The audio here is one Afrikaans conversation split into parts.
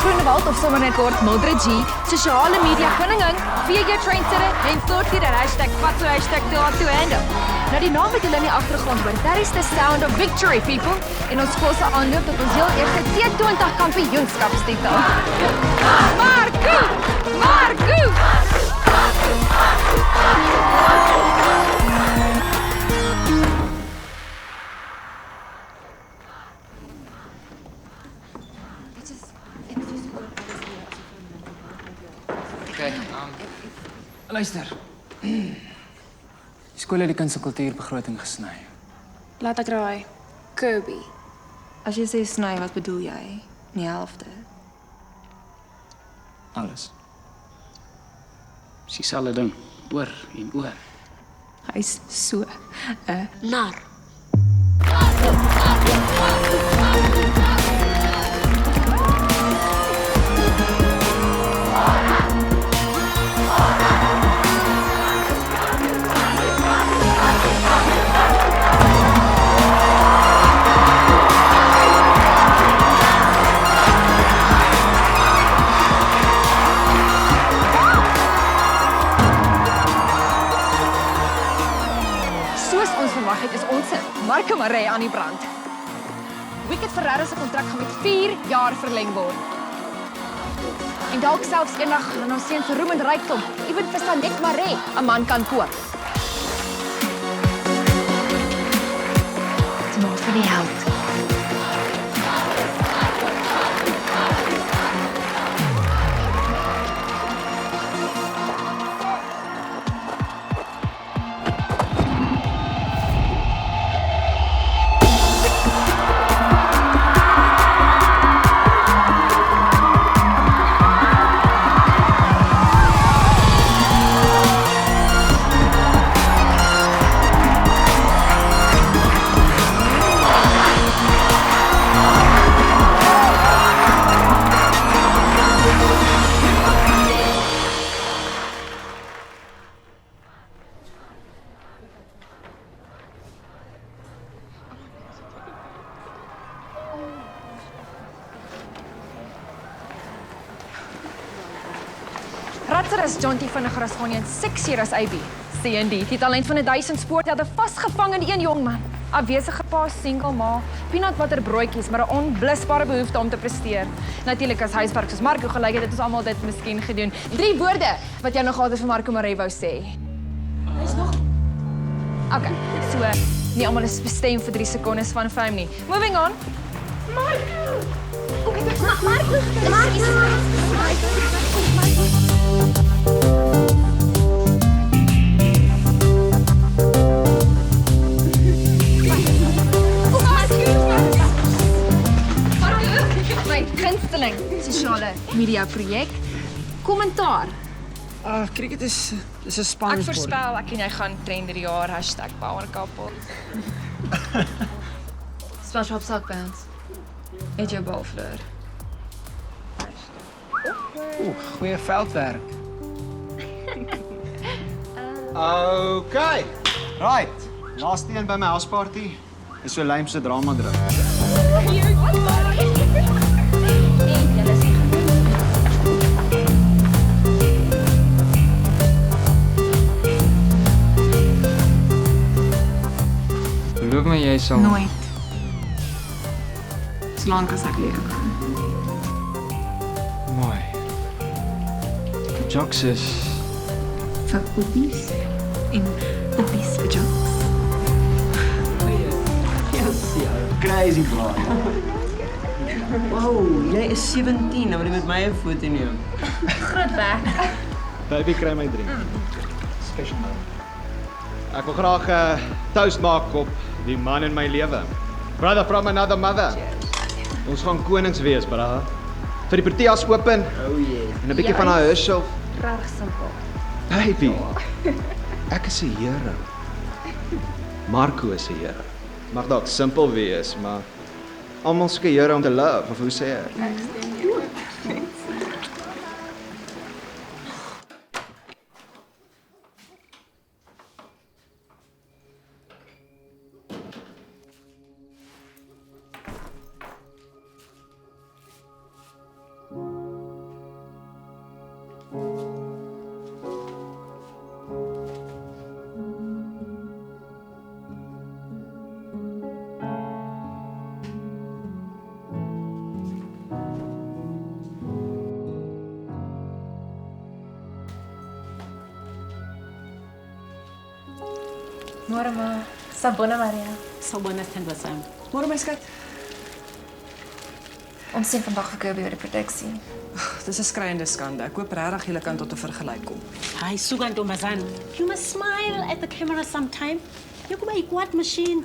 Groenewald of sommer net kort Mildred G, sosiale media koningin, VJ trendsetter en voortvier die ##ToToHandle. Nou die naam wat julle in die agtergrond hoor, that is the sound of victory, people. En ons skool se aanloop tot ons heel eerste T20 kampioenskapstitel. Marco! Luister. Die skool het die kuns- en kultuurbegroting gesny. Laat ek raai. Kirby. As jy sê sny, wat bedoel jy? Die helfte. Alles. Dis dieselfde ding, oor en oor. Hy's so 'n Nar. Is ons Marco Maree aan die brand. Wicked Ferreira se kontrak gaan met 4 jaar verleng word. En dalk selfs eendag gaan ons seun se roem en rykdom, ewen vir Sanet Maree, 'n man kan koop. Dis maar vir die held. Ratser is John T. vinniger as Fonnie en seksier as AB. C&D, die talent van 1000 spoortelde vasgevang in een jong man. Afwesige pa, single ma, peanut butter broodjies, maar 'n onblusbare behoefte om te presteer. Natuurlik as huiswerk soos Marco gelyk het, ons almal dit miskien gedoen. 3 woorde wat jy nog altyd vir Marco Maree wou sê. Hy's nog. Okay, so nie almal is bestem vir 3 sekondes van fame nie. Moving on. Marco. My gunsteling sosiale media projek. Kommentaar. Cricket is 'n Ek spansport. voorspel ek en jy gaan trend hierdie jaar #powercouple. SpongeBob Sockbounce. Eet jou balvloer. Goeie veldwerk. Okay. Right. Laaste een by my houseparty is so lymse drama druk. Beloof my jy sal Nooit. Solank as ek leef. mooi. Jocks is Vir poepies en poepies vir jokes. Crazy bro. Wow, jy is 17, nou moet jy met my 'n foto neem. Baby kry my drink. Special man. Ek wil graag 'n toast maak op die man in my lewe. Brother from another mother. Ons gaan konings wees, bra. Vir die Proteas open Oh yes. en 'n bietjie van haar Herschel. Regtig simpel. Baby. Ek is 'n hero. Marco is 'n hero. Mag dalk simpel wees, maar almal soek 'n hero om te love, of hoe sê jy? Môre ma. Sabona Maria. Sal bonus ten Sam. Môre my skat. Ons sien vandag vir Kirby oor die produksie. Dis 'n skreiende skande. Ek hoop regtig julle kan tot 'n vergelyk kom. Hi, Sugan Tombazan. You must smile at the camera sometime. Jy kom by 'n quad machine.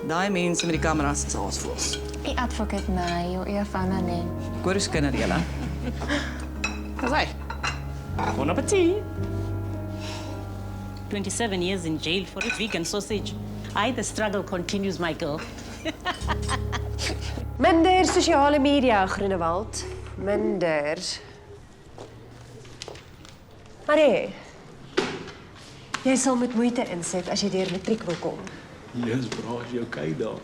Daai mense met die kameras is aasvoels. Die advocate nee, jou eefana nee. Ek hoor hoe skinder julle. Dis hy. Bon appetit. 27 years in jail for a vegan sausage. The struggle continues, my girl. Minder sosiale media, Groenewald. Minder. Marie, jy sal met moeite inset as jy deur matriek wil kom. Yes, bro, is jy okay daar?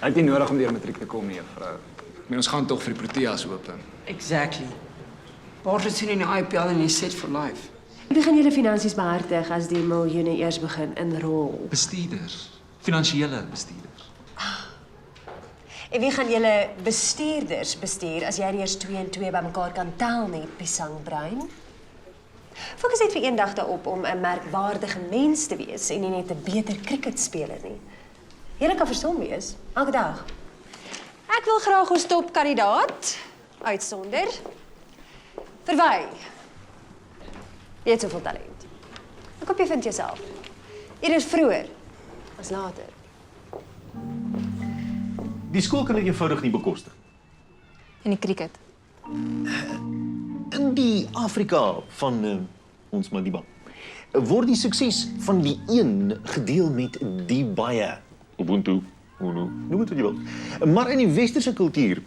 Hy het nie nodig om deur matriek te kom nie, juffrou. Ek meen ons gaan tog vir die Proteas oop. Exactly. Word sien in die IPL en jy set for life. Begin julle finansies behartig as die miljoene eers begin inrol. Bestuurders, finansiële bestuurders. En wie gaan julle bestuurders bestuur as jy nie eers 2 en 2 bymekaar kan tel nie, pisangbrein? Fokus net vir eendag daarop om 'n merkwaardige mens te wees en nie net 'n beter cricketspeler nie. Julle kan versom wees, elke dag. Ek wil graag ons topkandidaat uitsonder. Verwy. Jy het soveel talent. Ek hoop jy vind jouself. Eerder vroeër as later. Die skool kan dit eenvoudig nie bekostig. En die cricket. In die Afrika van ons Madiba word die sukses van die een gedeel met die baie. Ubuntu, Uno, noem dit wat jy wil. Maar in die westerse kultuur,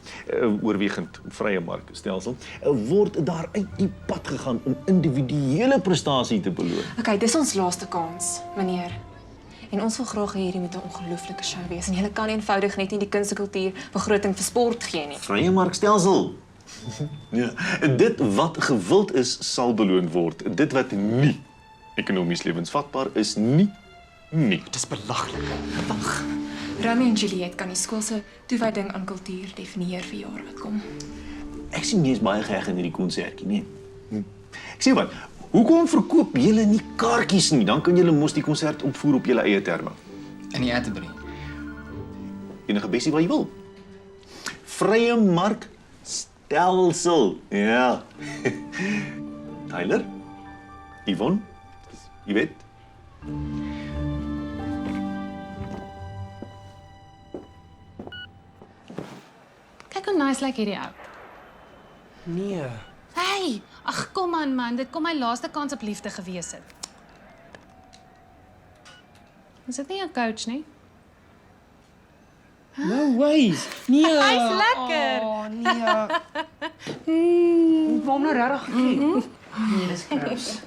oorwegend vrye markstelsel, word daar uit die pad gegaan om individuele prestasie te beloon. Okay, dis ons laaste kans, meneer. En ons wil graag hê hierdie moet 'n ongelooflike show wees en julle kan eenvoudig net nie die kuns en kultuur begroting vir sport gee nie. Vrye markstelsel. Ja, dit wat gewild is, sal beloon word. Dit wat nie ekonomies lewensvatbaar is, nie. Dis belaglik. Wag. Romeo en Juliet kan die skool se toewyding aan kultuur definieer vir jare wat kom. Ek sien jy is baie geheg in hierdie konsertjie, nee. Ek sê wat, hoekom verkoop julle nie kaartjies nie? Dan kan julle mos die konsert opvoer op julle eie terme. In die Atterbury. Enige besie wat jy wil. Vrye markstelsel. Ja. Tyler? Yvonne? Jy weet? Kyk hoe nice lyk hierdie ou. Nee. Hey, ag kom aan man, dit kom my laaste kans op liefde gewees het. Is dit nie jou coach nie? No way. Nee. Hy's lekker. Oh, nee. Waarom nou regtig gekry? Nee, dis gross.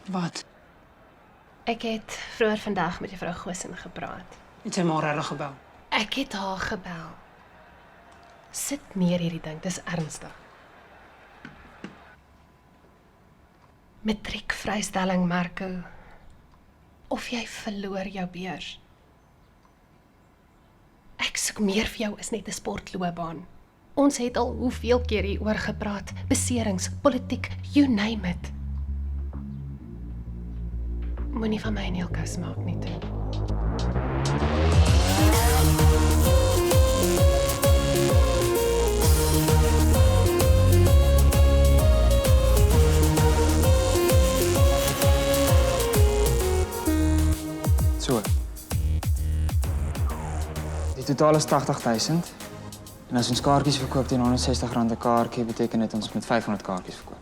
Wat? Ek het vroeër vandag met juffrou Goosen gepraat. Het sy maar regtig gebel. Ek het haar gebel. Sit neer hierdie ding, dis ernstig. Matriekvrystelling, Marco. Of jy verloor jou beurs. Ek soek meer vir jou as net 'n sportloopbaan. Ons het al hoeveel keer hieroor gepraat, beserings, politiek, you name it. Moenie van my 'n neelkus maak nie toe. So. Die totaal is 80,000. En as ons kaartjies verkoop teen R160 'n kaartjie, beteken dit ons moet 500 kaartjies verkoop.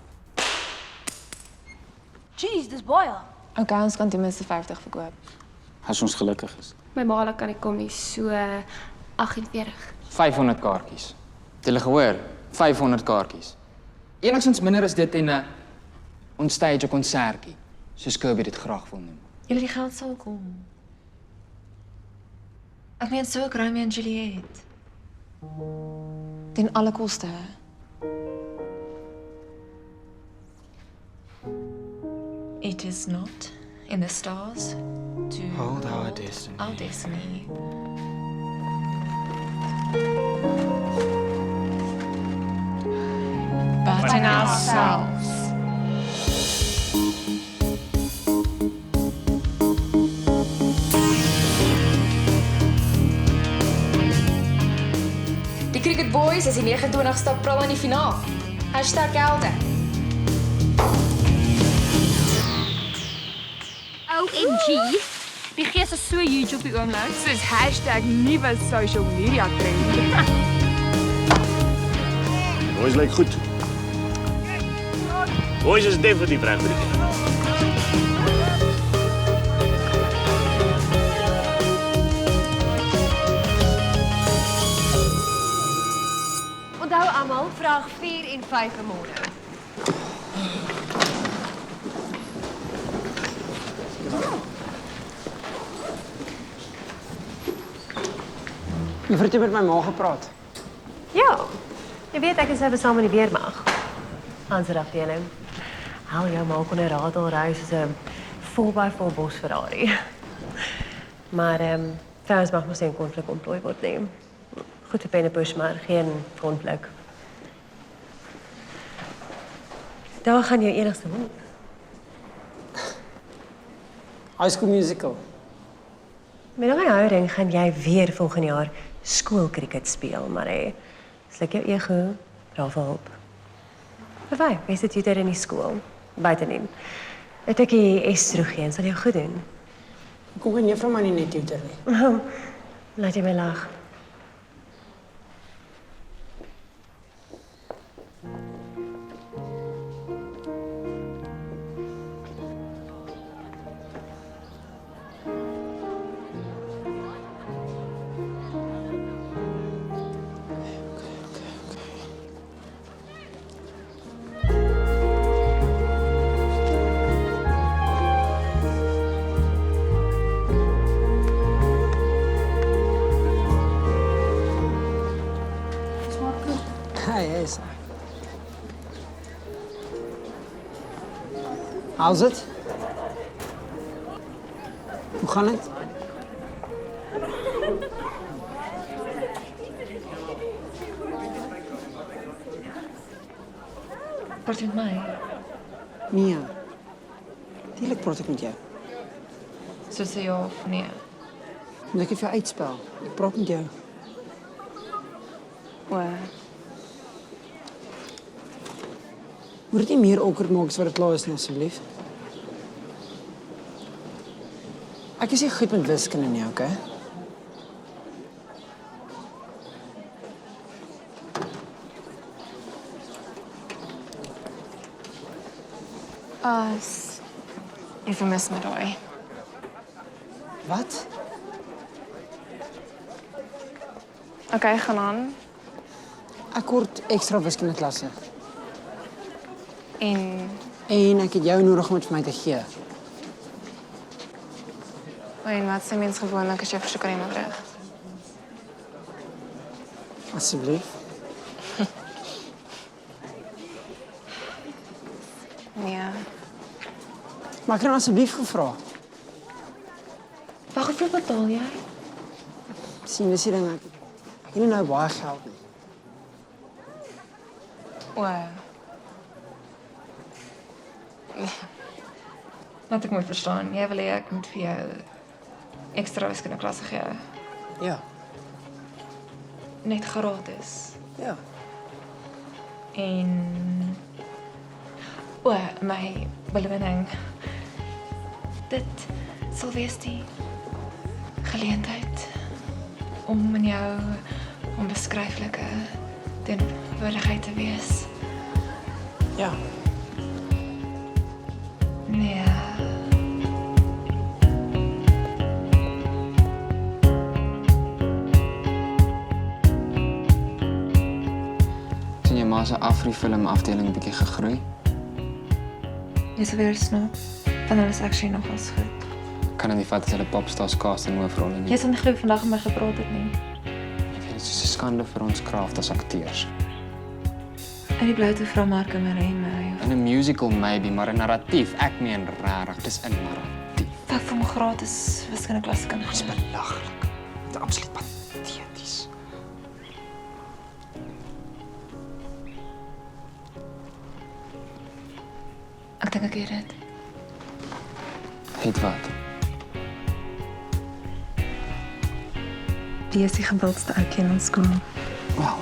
Jeez, dis baie. Okay, ons kan ten minste 50 verkoop. As ons gelukkig is. My ma kan ek kom nie so 48. 500 kaartjies. Het julle gehoor? 500 kaartjies. Enigstens minder is dit en 'n onstage konsertjie, soos Kirby dit graag wil noem. Julle die geld sal kom. Ek meen so ook Romeo en Juliet. Ten alle koste. It is not in the stars to Hold our destiny. Our destiny. But van ourselves. Die Cricket Boys is die 29ste April in die finaal. #Helde. OMG. Die gees is so huge op die oomblik. Soos #nuwe social media trend. Boys lyk goed. Boys is definitief reg vir die game. Onthou almal, vraag 4 en 5 vanmôre. Jy het met my ma gepraat. Ja, jy weet ek is nou saam in die weermag. Hanse afdeling. Hou jou ma kon 'n radelry soos 'n 4x4 Bos Ferrari. Maar trouwens mag mos geen konflik ontplooi word nie. Goed vir pen en push, maar geen konflik. Daar gaan jou enigste move. High School Musical. Met nog 'n houding gaan jy weer volgende jaar skoolkriket speel, maar sluk jou ego, vra vir hulp. Verwy, wees dit tutor in die skool, buitenin. 'n tikkie estrogeen sal jou goed doen. Kom gaan juffrou maar nie net tutor nie. Laat jy my lag. Yes. How's it? Hoe gaan het? Praat jy met my? Mia. Tuurlijk praat ek met jou. Soos ja of nee? Moet ek vir jou uitspel? Ek praat met jou. Moet dit nie meer awkward maak as wat dit klaar is nie, asseblief? Ek is nie goed met wiskunde nie, okay? Jy vermis my daai. Wat? Okay, gaan aan. Ek kort ekstra wiskunde klasse. En ek het jou nodig om dit vir my te gee. en wat sê mens gewoonlik as jy versoek aan iemand reg? Asseblief. Nee. Maar ek het nou asseblief gevra. Waar hoeveel betaal jy? Sien, dis die ding, ek het nie nou baie geld nie. Laat ek moet verstaan, jy wil hê ek moet vir jou ekstra wiskunde klasse gee. Ja. Net gratis. Ja. En my beloning. Dit sal wees die geleentheid om in jou onbeskryflike teenwoordigheid te wees. Ja. Nee. Sien jy ma se Afrifilm afdeling bietjie gegroei? Jy sal weer snap. Van hulle is actually nogals goed. Kan dit nie vat as hulle popstars cast in hoofrolle nie. Jy sal nie glo vandag met my gepraat het nie. Ek weet dit is 'n skande vir ons kraaf as akteurs. En die bloute vrou Marke Marie my. In 'n musical maybe, maar 'n narratief, ek meen regtig, dis 'n narratief. Ek vir my gratis wiskunde klas kan Dis belaglik. Dit is absoluut pateties. Ek dink ek het dit. Het wat? Wie is die gewildste ouetjie in ons skool? Wel,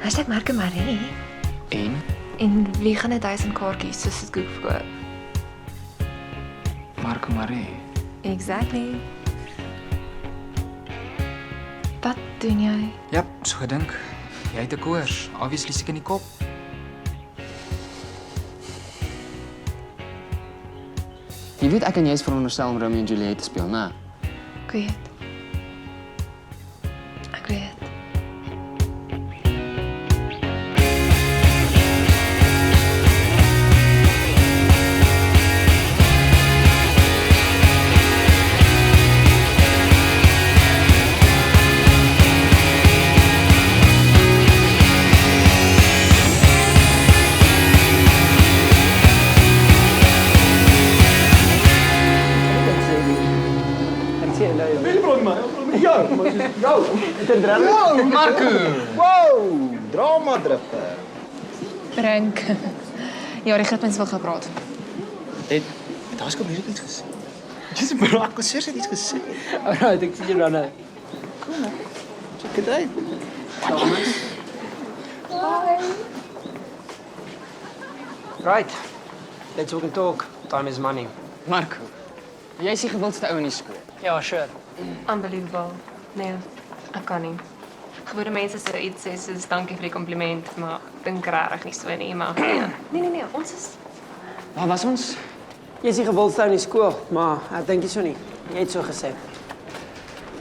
Hy's net Marke Marie. en? En wie gaan 1000 kaartjies soos dit koop verkoop? Marco Marie. Exactly. Wat doen jy? Ja, so gedink. Jy het 'n koors, obviously siek in die kop. Jy weet ek en jy is veronderstel om Romeo en Juliet te speel, né? Ek weet. Ek weet. Wow, Marco! Wow, drama drifte. Frank. Ja, die groot mense wil gepraat. Daar's kom hier iets gesê. Dis Barack Hussein het iets gesê. Alright, ek sien jou dan nou. Check it out. Right. Let's walk and talk. Time is money. Marco, jy is die gewildste ou in die skool. Ja, sure. Unbelievable. Nee, ek kan nie. Gewone mense sê iets sê soos dankie vir die kompliment, maar ek dink regtig nie so nie, maar nee, ons is Waar was ons? Jy is die gewildste in die skool, maar ek dink nie so nie. Jy het so gesê.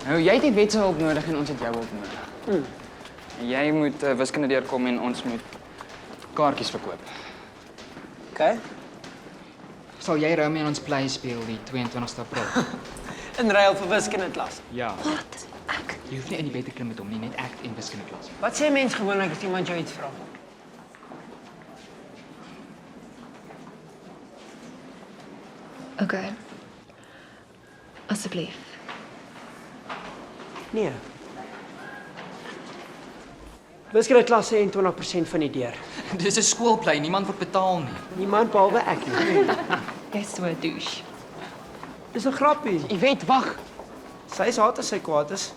Nou, jy het die wetse hulp nodig en ons het jou hulp nodig. Jy moet wiskunde deurkom en ons moet kaartjies verkoop. Okay. Sal jy Romeo in ons play speel die 22ste April? In ruil vir wiskunde klas. Ja. Wat? Jy hoef nie in die bed te klim met hom nie, net act en wiskunde klas. Wat sê mens gewoonlik as iemand jou iets vra? okay. Asseblief. Nee. Wiskunde klas sê 20% van die deur. Dis 'n skoolplay, niemand word betaal nie. Niemand behalwe ek nie. Jy's so 'n douche. Dis 'n grappie. Jy weet, wag. Sy is haat as sy kwaad is.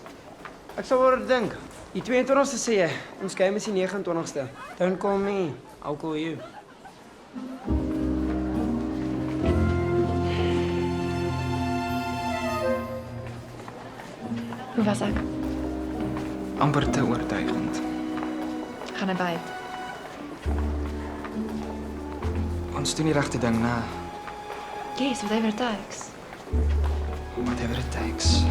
Ek sal oor dink. Die 22ste sê jy, ons game is die 29ste. Don't call me, I'll call you. Hoe was ek? Amper te oortuigend. Gaan hy by? Ons doen die regte ding, né? Yes, whatever it takes. Whatever it takes.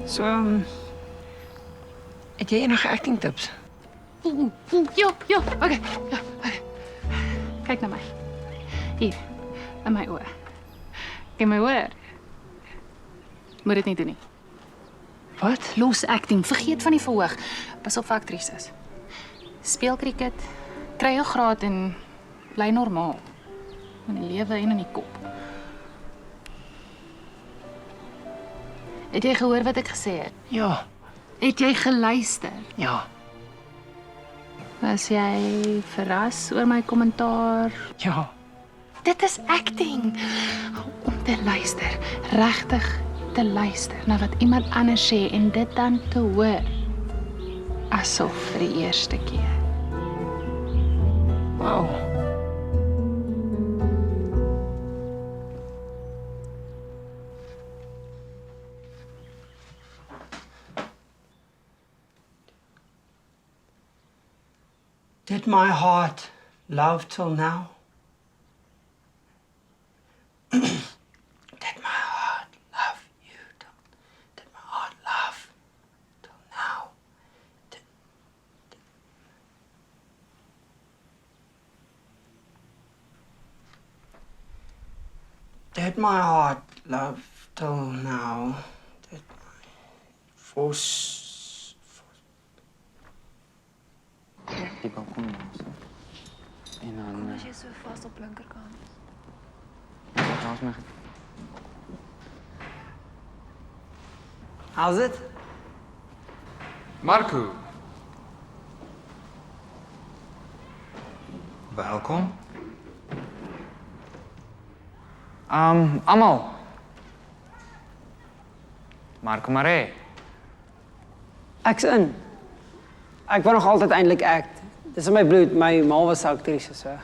So, het jy enige acting tips? Ja, okay. Kyk na my. Hier, in my oë. Kyk my hoor. Moet dit nie doen nie. Wat? Los acting, vergeet van die verhoog. Pas op vir aktrises. Speel cricket, kry jou graad en bly normaal. In die lewe en in die kop. Het jy gehoor wat ek gesê het? Ja. Het jy geluister? Ja. Was jy verras oor my kommentaar? Ja. Dit is acting. Om te luister, regtig te luister na wat iemand anders sê en dit dan te hoor. Asof vir die eerste keer. Wow. Did my heart love till now? Did my heart love you till? Did my heart love till now? Did my heart love Till nou. Dit Vos. Die balkon naast. En dan... As jy so vas op linkerkant. Daar's my... How's it? Marco. Welkom. Almal. Marco Maree. Ek's in. Ek wou nog altyd eintlik act. Dis in my bloed, my ma was aktrise so.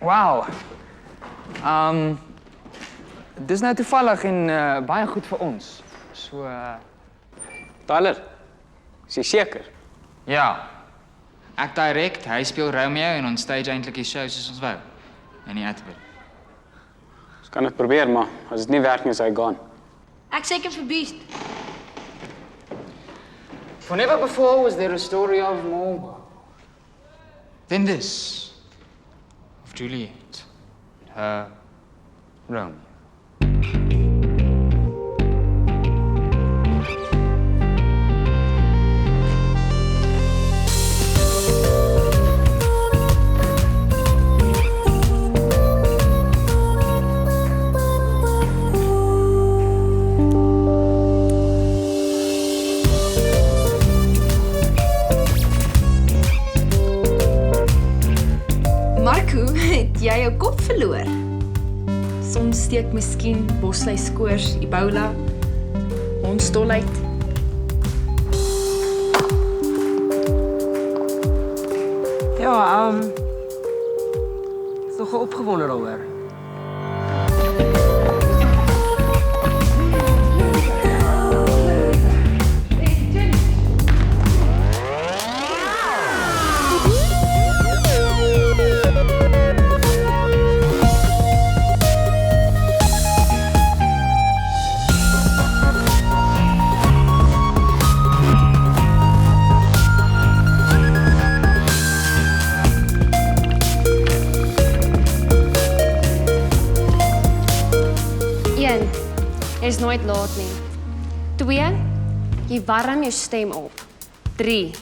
Wow. Dis nou toevallig en baie goed vir ons. So Tyler, is jy seker? ja. Ek direk, hy speel Romeo en ons stage eintlik die show soos ons wou. In die Atterbury. Ons kan dit probeer, maar as dit nie werk nie, is hy gaan. Ek seker vir Beast. For never before was there a story of more than this. Of Juliet and her Romeo. Marco, het jy jou kop verloor? Sonsteek miskien, bosluiskoors, Ebola, hondsdolheid. Ja, is nog opgewonde daaroor. Jy's nooit laat nie. 2, jy warm jou stem op. 3,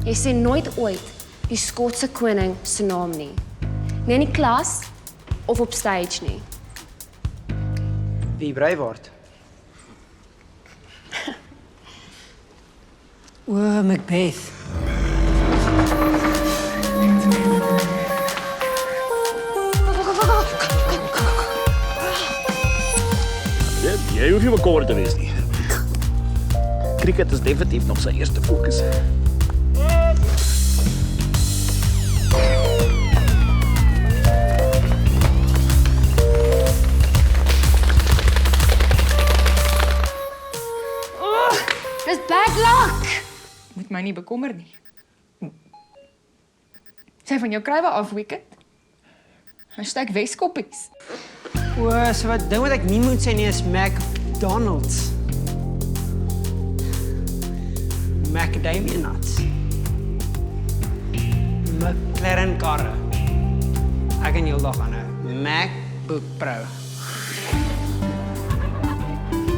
jy sê nooit ooit die Skotse koning se naam nie. Nie in die klas of op stage nie. Wie Braveheart? Macbeth. Jy hoef nie bekommerd te wees nie. Cricket is definitief nog sy eerste fokus. Dis bad luck. Moet my nie bekommer nie. Sy van jou krywe af, Wicket. #Weskoppies. So wat ding wat ek nie moet sê nie is McDonald's. Macadamia nuts. McLaren karre. Ek kan heel dag aanhou. MacBook Pro.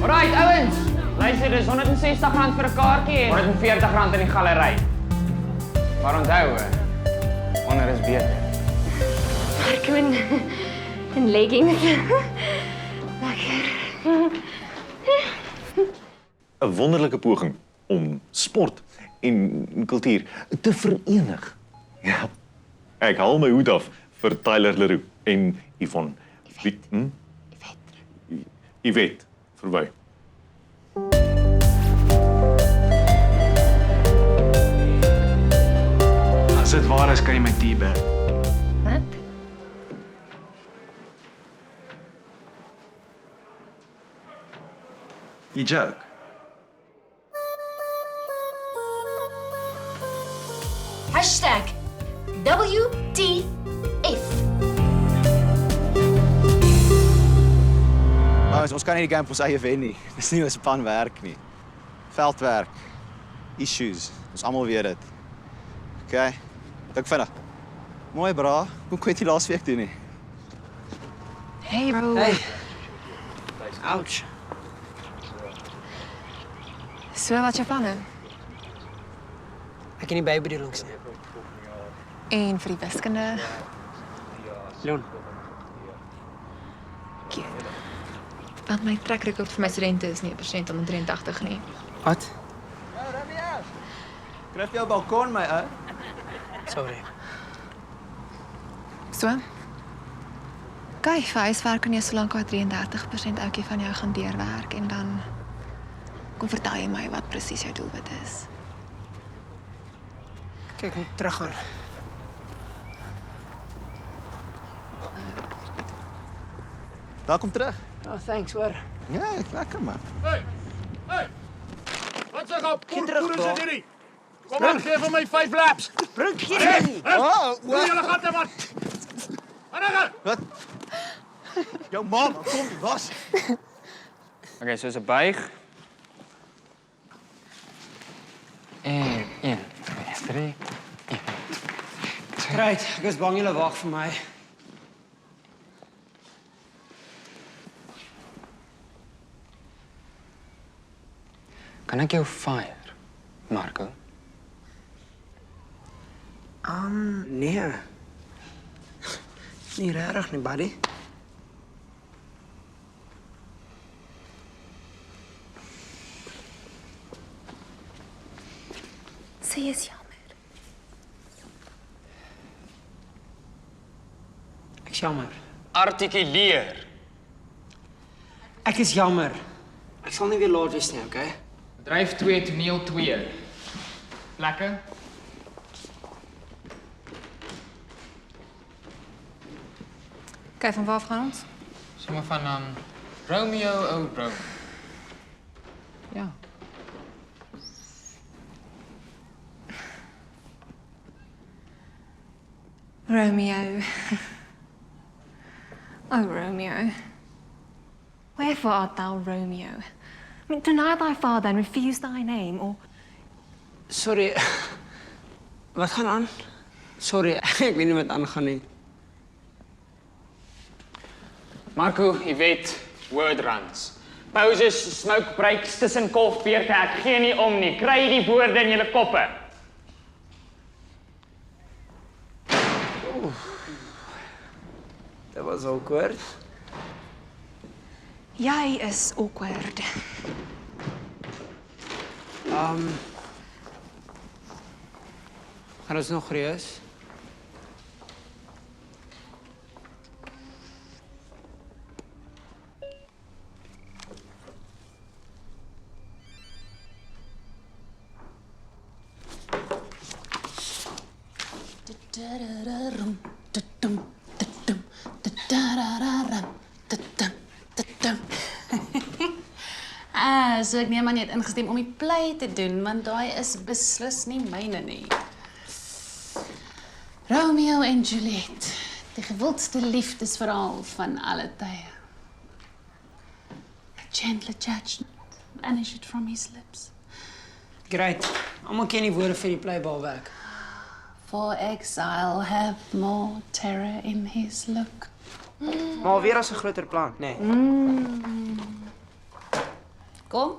Alright, ouens. Luister, dis R160 vir 'n kaartjie en R140 in die galery. Maar onthou, onder is beter. Marco in leggings. Lekker. 'n Wonderlike poging om sport en kultuur te verenig. Ja. Ek haal my hoed af vir Tyler Leroux en Yvonne. Yvette, verby. As dit waar is, kan jy my teabag. Wat? Jy joke. #WTF. Ons kan nie die game vir ons eie wen nie. Dis nie ons spanwerk nie. Veldwerk. Issues. Ons almal weet dit. Okay. Dink vinnig. Mooi, bra. Hoe kon je die laasweek doen nie? Hey bro. Hey. Ouch. So, wat is jou planne? Ek het nie bybedoelings nie. En vir die wiskunde? Leon. Want my track record vir my studente is nie 1% onder 83 nie. Wat? Kryf jou balkon my, hè? Sorry. So? Kyk, vir huiswerk kan jy solank al 33% ouetjie van jou gaan deurwerk en dan kom vertel jy my wat presies jou doelwit is. Kyk, moet teruggaan. Welkom terug. Oh, thanks, hoor. Ja, lekker man. Hey! Wat zeg op? Geen terug, Hoe is bro. dit hierdie? Kom aan, geef vir my 5 laps. Bring geen nie. Hoe julle gaan te wat? Anneger! Wat? Jou man, kom, was. Okay, so is 'n buig. En 1, 2, 3. Right, ek is bang julle wag vir my. Kan ek jou fire, Marco? Nee. Nie regtig nie, buddy. Sy is jammer. Ek is jammer. Artikuleer. Ek is jammer. Ek sal nie weer laat wees nie, okay? Bedryf 2 toneel 2. Lekker. Kyk, van waar af gaan ons? Sommige van Romeo, oh bro. Ja. Romeo. Oh, Romeo. Wherefore art thou Romeo? I mean, deny thy father and refuse thy name, or... Sorry. Wat gaan aan? Sorry, ek weet nie wat aangaan nie. Marco, jy weet, word runs. Pauses, smoke breaks tussen kolfbeurte, ek gee nie om nie. Kry die woorde in julle koppe. Dit was awkward. Jy is awkward. Gaan ons nog reus? So ek neem aan jy het ingestem om die play te doen, want daai is beslis nie myne nie. Romeo en Juliet, die gewildste liefdesverhaal van alle tye. A gentler judgment vanished from his lips. Great. Almal ken die woorde vir die pleibalwerk. For exile have more terror in his look. Maar weer as 'n groter plan, nê? Kom.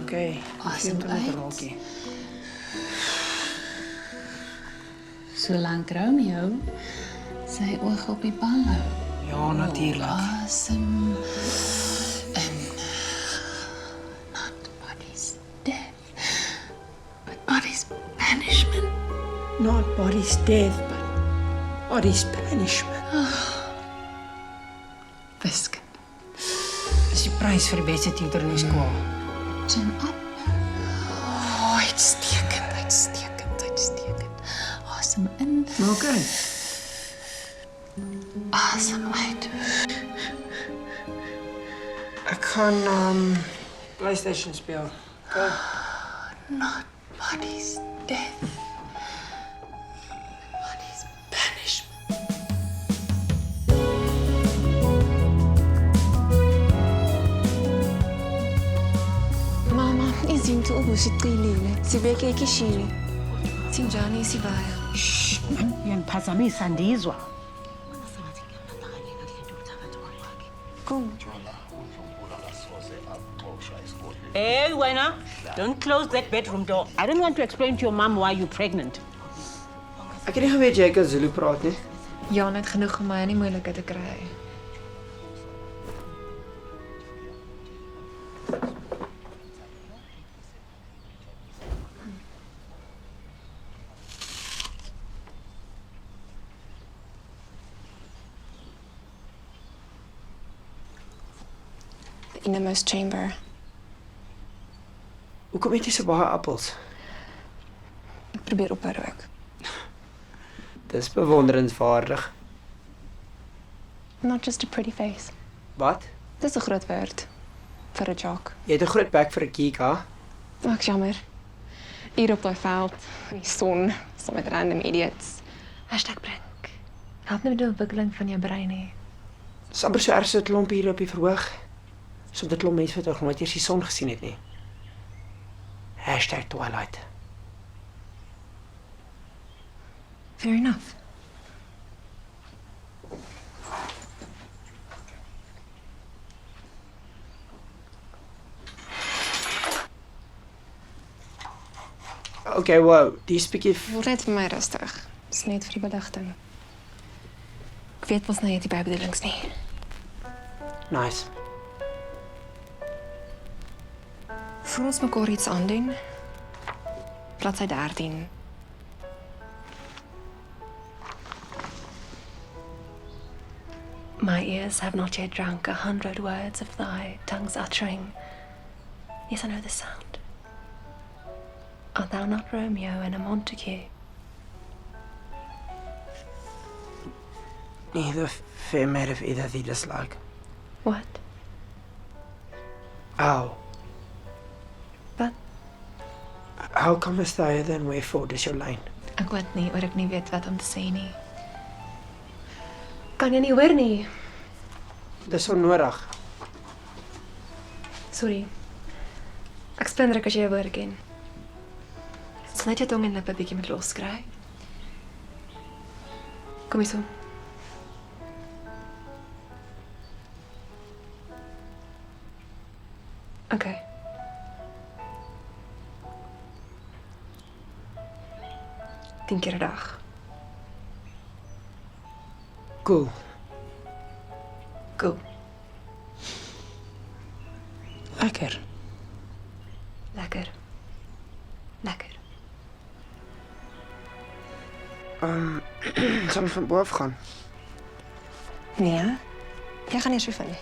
Okay. Asem uit. Solank Romeo sy oog op die bal hou. Ja, natuurlik. Asem in. Not body's death, but body's banishment. Not body's death, but body's banishment. Wiskunde. Dis die prys vir die beste tutor in die skool. Chin up. Oh, uitstekend, uitstekend, uitstekend. Asem in. Okay. Asem uit. Ek gaan PlayStation speel. Okay. Not body's death. Body's banishment. Mama, izinto ubuziqilile zibeke ekishini. Sinjani sibaya. Shh, uyangiphazamisa ndizwa. Kom. Hey, wena, don't close that bedroom door. I don't want to explain to your mom why you're pregnant. Ek het nie geweet jy kan Zulu praat nie. Jan het genoeg om my in die moeilike te kry. The innermost chamber. Hoekom eet jy so baie appels? Ek probeer ophou rook. Dis bewonderenswaardig. Not just a pretty face. Wat? Dis 'n groot woord vir 'n jock. Jy het 'n groot bek vir 'n geek, ha? Ek jammer. Hier op daai veld, in die son, saam met random idiots. #brink. Help net met die ontwikkeling van jou brein nie. Dis amper so erg so 'n klomp hier op die verhoog. So 'n klomp mense wat nog nooit eers die son gesien het nie. #Twilight. Fair enough. Okay, wow, die speakie... Word net vir my rustig. Dis net vir die beligting. Ek weet mos nou jy het die bedoelings nie. Nice. Voel ons mekaar iets aandoen? Bladsy 13. My ears have not yet drunk 100 words of thy tongue's uttering. Yes, I know the sound. Art thou not Romeo and a Montague? Neither fair maid of either thee dislike. What? Ow. Wat? How comest thou then wherefore dis jou lyn? Ek weet nie oor ek nie weet wat om te sê nie. Kan jy nie hoor nie? Dis onnodig. Sorry. Ek spindrik as jy 'n woord ken. Sny jou tong en lippe bietjie met loskry. Kom hier so. Okay. Tien keer 'n dag. Cool. Cool. Lekker. Lekker. Lekker. Sal ons van bo af gaan? Nee. Jy gaan eers oefen.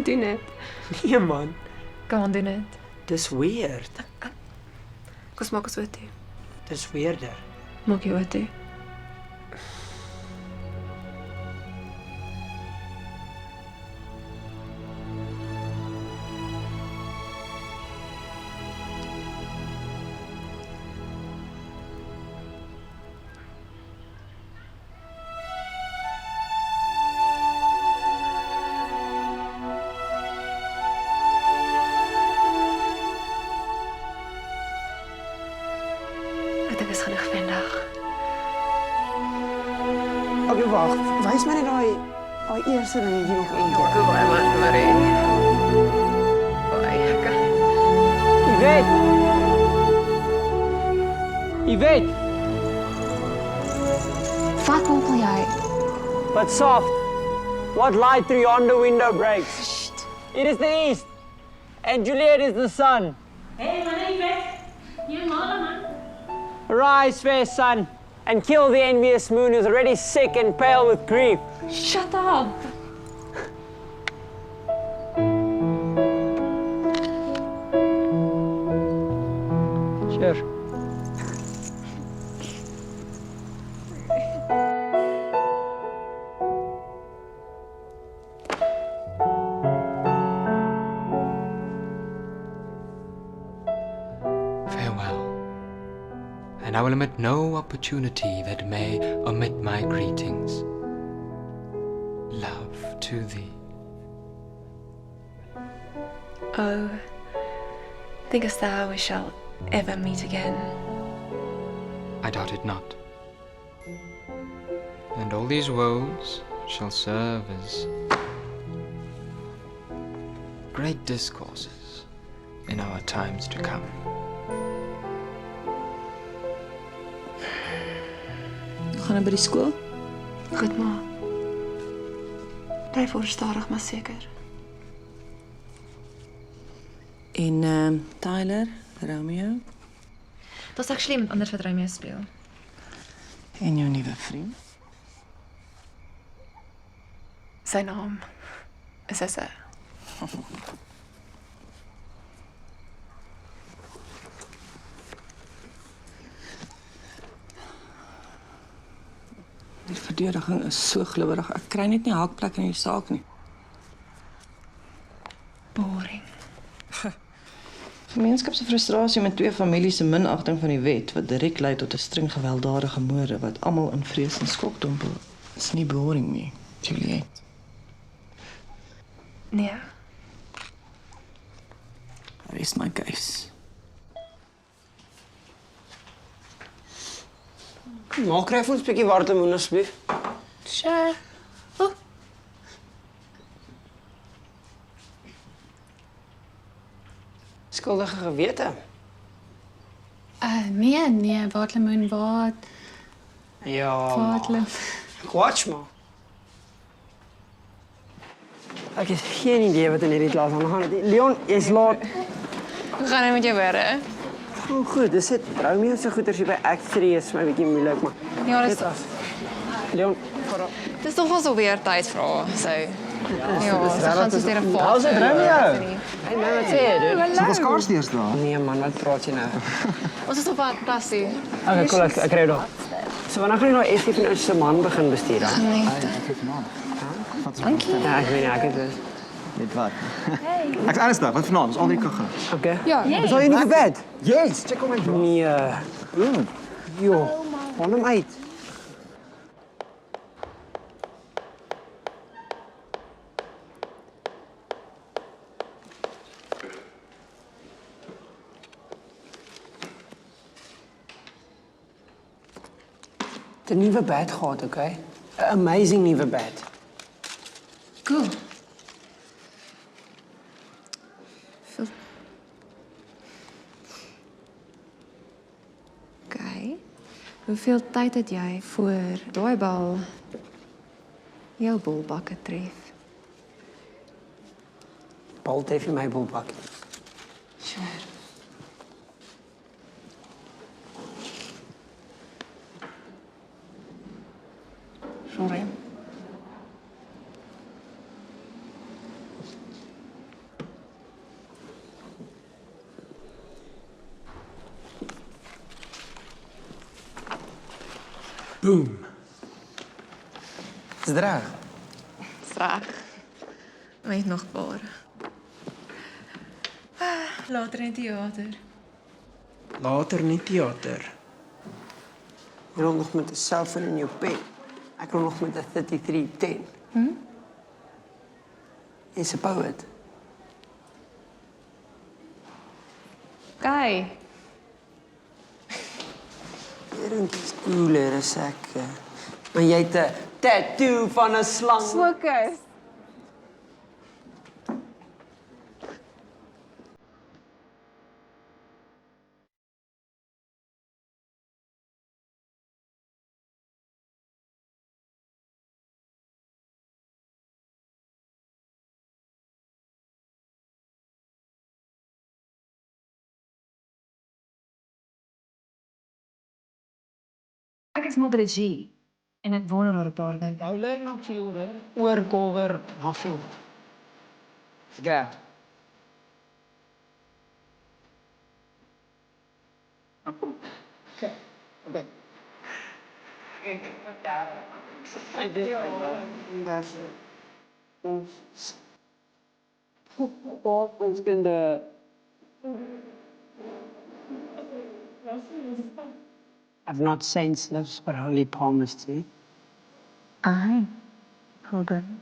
Doen dit. Nee man. Kom aan, doen dit. Dis weird. Kom maak ons wat toe. Dis weirder. Maak jy wat toe. Dit is genoeg vandag. Okay, wag. Wys my net daai eerste ding hier nog een keer. Kom maar, Marie. Baie lekker. Yvette! Wat mompel jy? But soft. What light through yonder window breaks? It is the east, and Juliet is the sun. Hey, man, you man. Arise, fair sun, and kill the envious moon who's already sick and pale with grief. Shut up. Sure. Farewell. And I will omit no opportunity that may omit my greetings. Love to thee. Oh, Thinkest thou we shall ever meet again? I doubt it not. And all these woes shall serve as great discourses in our times to come. Gaan jy by die skool? Goed, ma. Bly voorstadig, maar seker. En Tyler, Romeo? Daar's actually iemand anders wat Romeo speel. En jou nuwe vriend? Sy naam is Issa. Die verdediging is so glibberig. Ek kry net nie haakplek in die saak nie. Boring. Gemeenskap se frustrasie met twee families se minagting van die wet wat direk lei tot 'n streng gewelddadige moorde wat almal in vrees en skok dompel, is nie boring nie, Juliet. Nee. Rest my case. Maar kry vir ons 'n bietjie watermeloen asseblief. Sure. Oh. Skuldige gewete. Nee, waterlemoen, wat? Ja. Waterlemoen. Watch maar. Ek het geen idee wat in hierdie klas aangaan. Leon, jy's laat. Hoe gaan dit met jou werk? Oh, goed, dis dit. Romeo se goeters hier by Act 3 is my bietjie moeilik, maar. Ja, dis Leon, dis nog ons alweer tyd vra, so. Ja, dis so gaan regtig- ons weer 'n How's it, Romeo? Hey man, wat sê jy, dude? Sal ons kaars eers daar? Nee man, wat praat jy nou? Ons is op pad klas toe. Okay, cool, ek ry daar. So wanneer gaan jy nou Estie van ons se man begin bestuur dan? Nee. Dankie. Ja, ek weet nie, ek het dus. Weet wat? Ek's ernstig, wat vanaand? Ons al drie kan gaan. Okay. Ja, Is al jy nie vir bed? Yes, check hom uit. Nee. Jo, haal hom uit. Het 'n nuwe bed gehad, okay? 'n Amazing nuwe bed. Cool. Okay. Hoeveel tyd het jy voor daai bal jou bolbakke tref? Bal tref jy my bolbak. Sure. Sorry. Boom. Is dit reg? Strag. Weet nog paar. Later in theater. Later nie teater. Jy rol nog met 'n selfoon in jou pen. Ek rol nog met 'n 3310. Jy's 'n poet. Kai. Jy dink jy's cooler as ek. Maar jy het 'n tattoo van 'n slang. Fokus. Ek is maar by die G en ek wonder oor 'n paar dinge. Nou lê nog veel oor cover muffin. Ja. Okay. Okay. I did. That's it. Bob was gonna. I've not senseless but holy palmistry. Aye. Hold on.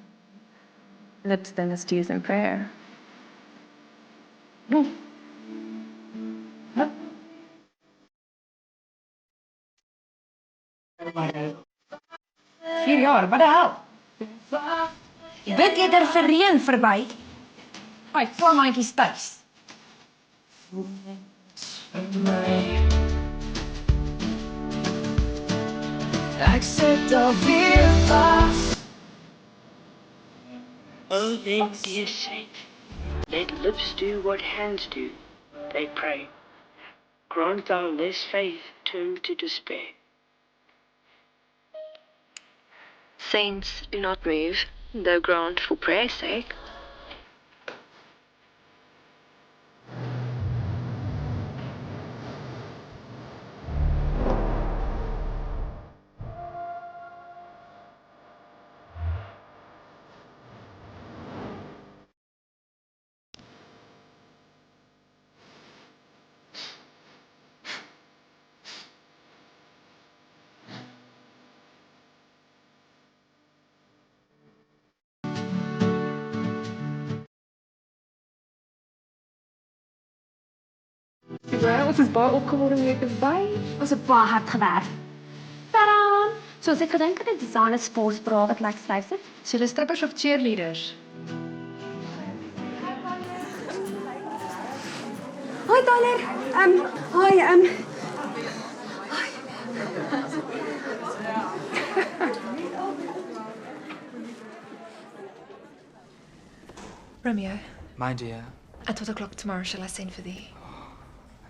Lips then is to use in prayer. daar, wat die hel? Bid eerder vir reën verby. My klaarmaatjies tuis. Ek sit alweer vas. Oh, then dear saint, let lips do what hands do, they pray. Grant thou less faith turn to despair. Saints, do not move, though grant for prayer's sake. Ons is baie opgewonde om weer te by. Ons het baie hard gewerk. Tadaa! Soos ek gedink het, die designer sportsbra wat lekker styf sit. So hulle strippers of cheerleaders? Hoi Tyler. Hoi. Romeo, My dear, at what o'clock tomorrow shall I send for thee?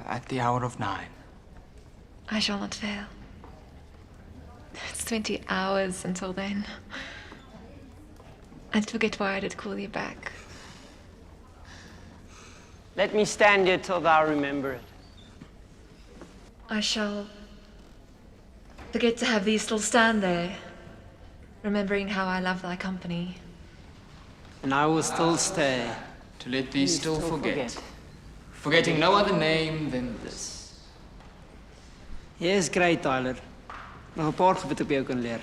at the hour of 9. I shall not fail. It's 20 hours until then. I'd forget why I did call you back. Let me stand here till thou remember it. I shall forget to have thee still stand there, remembering how I love thy company. And I will still stay. To let thee still forget. Forgetting no other name than this. Yes, great, Tyler. Nog 'n paar goed wat ek by jou kan leer.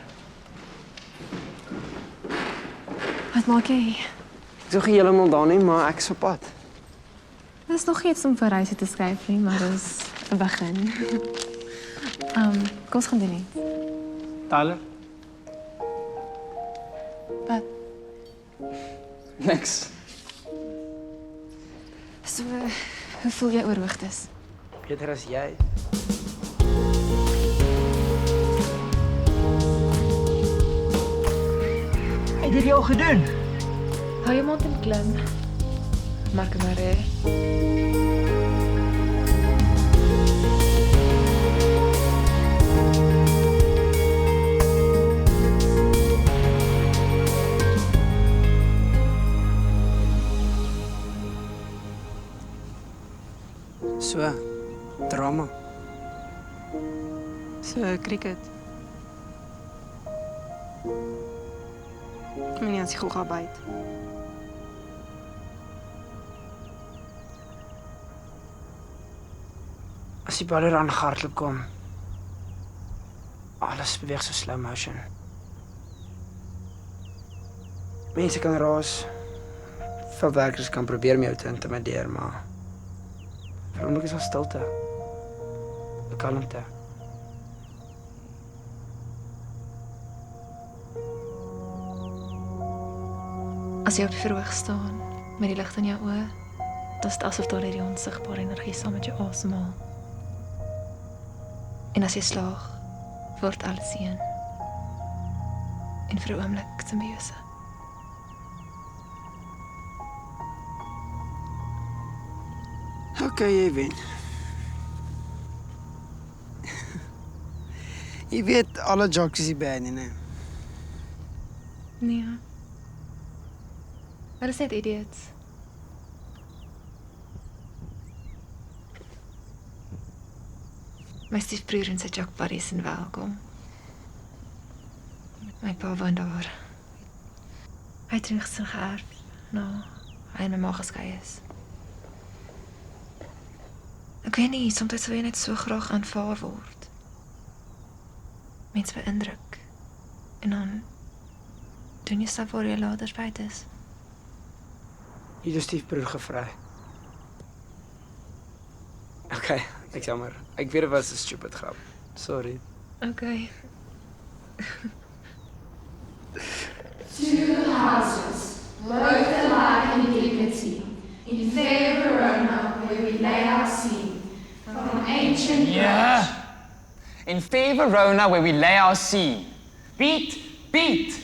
Wat maak jy? Ek is nog nie heeltemal daar nie, maar ek is op pad. Dit is nog iets om vir reisie te skryf nie, maar dit is 'n begin. Kom ons gaan doen nie. Tyler? Wat? Niks. So, hoe voel jy oor hoogtes? Beter as jy. Het dit jou gedoen? Hou je mond en klim. Mark maar hè. So, drama. So, cricket. Ek meen nie as jy gou gaan byt. As die bal aan hardloop kom. Alles beweeg so slow motion. Mense kan raas. Veel werkers kan probeer om jou te intimideer, maar vir hom is daar stilte. Kalmte. As jy op die verhoog staan met die lig in jou oë, dan is dit asof daar hierdie onsigbare energie saam met jou asemhaal. En as jy slaag, word alles een. En vir 'n oomblik simbiose. Okay, jy wen. Jy weet alle jokes is die bad nie, né? Nee. Hulle is net idiots. My stiefbroer en sy jock buddies en welkom. My pa woon daar. Hy het niks geërf. Nou, hy en my ma geskei is. Ek weet nie, soms wil jy net so graag aanvaar word. Mense beïndruk. En dan doen jy stap waar jy later spyt is. Jy het jou stiefbroer gevry. Okay, ek jammer. Ek weet dit was 'n stupid grap. Sorry. Okay. In fair Verona where we lay our scene. Beat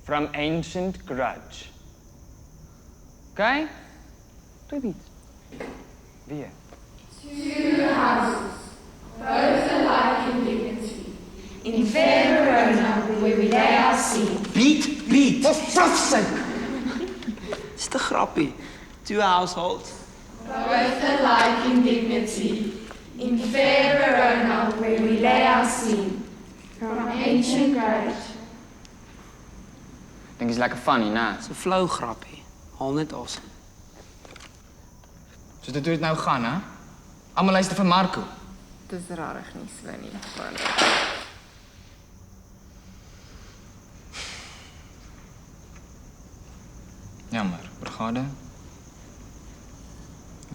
from ancient grudge. Okay? 2 beats. Weer. 2 houses, both alike in dignity. In fair Verona, where we lay our scene. Beat! For fuck's sake! It's te grappie. 2 households. Both alike in dignity. In fair Verona, where we lay our scene. From ancient grudge. Dink is lekker funny, né? Dis 'n flou grappie. Haal net asem. So dit hoe dit nou gaan, hè? Almal luister vir Marco. Dis rarig nie, so nie. Jammer, brigade.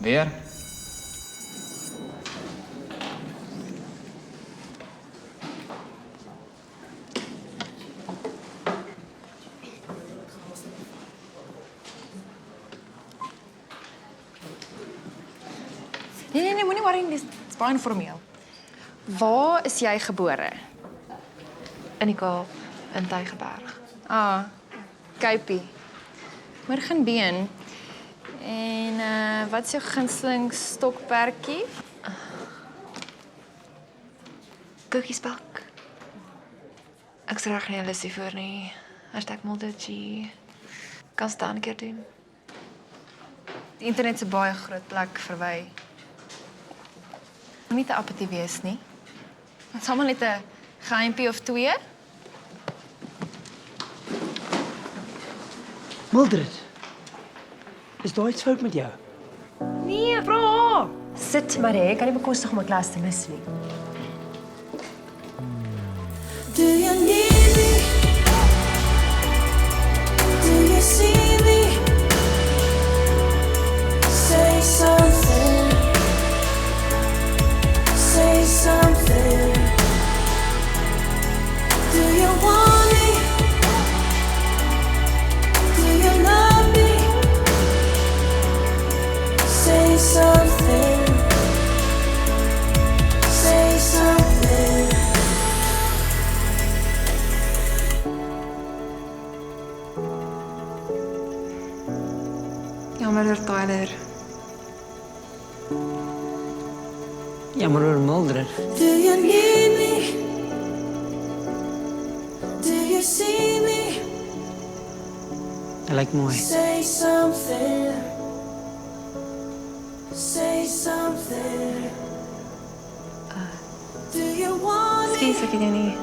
Weer. Nee, moenie worry nie, dis baie informeel. Waar is jy gebore? In die Kaap, in Tygerberg. Ah, Kuipie. Morgenbeen. En wat is jou gunsteling stokperdjie? Koekiesbak. Ek's reg nie lus hiervoor nie. #Muldergy. Kan staan 'n keer doen. Die internet is 'n baie groot plek vir wy. Moenie te apatie wees nie. Ons almal net 'n geheimpie of 2. Mildred. Is daar iets fout met jou? Nee, vra. Sit maar hè, kan nie bekostig om 'n klas te mis nie. Do you need me? Do you see me? Say something. Say something. Do you want me? Do you love me? Say something. Say something. Jammer oor Tyler. Jammer oor Mildred. Do you need me? Do you see me? Hy lyk mooi. Say something. Say something. Do you want me? Skielik ek het jou nie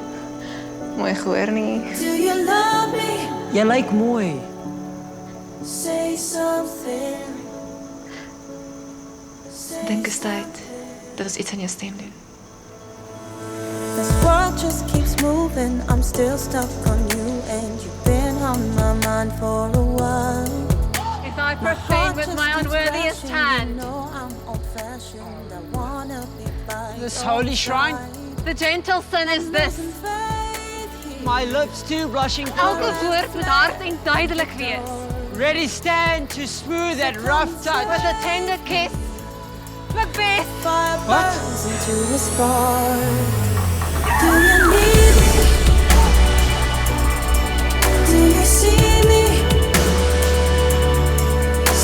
mooi gehoor nie. Do you love me? Jy lyk mooi. Say something. Dink is tyd dat ons iets aan jou stem doen. This world just keeps moving. I'm still stuck on you, and you've been on my mind for a while. If I proceed with my unworthiest hand, This holy shrine. the gentle sin is this. My lips too blushing. Elke woord moet hard en duidelik wees. Ready stand to smooth that rough touch. With a tender kiss. Macbeth. Fire burns into a spark. Do you need me? Do you see me?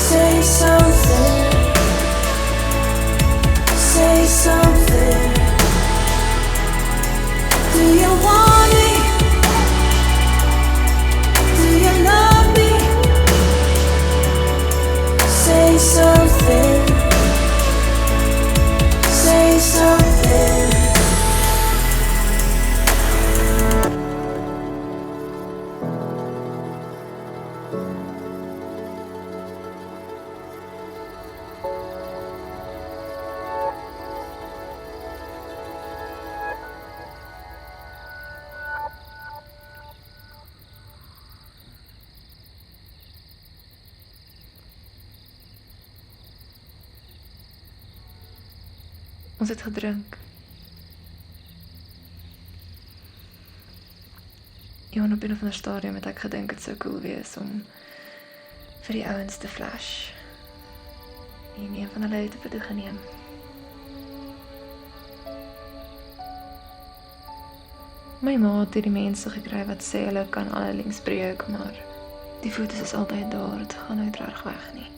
Say something. Say something. Do you want me? Do you love me? Say something. Say something. Ons het gedrink. Ja, op 'n of ander stadium het ek gedink dit sou cool wees om vir die ouens te flash. En een van hulle het 'n foto geneem. My ma het hierdie mense gekry wat sê hulle kan allerlings breek, maar die foto's is altyd daar, dit gaan nooit reg weg nie.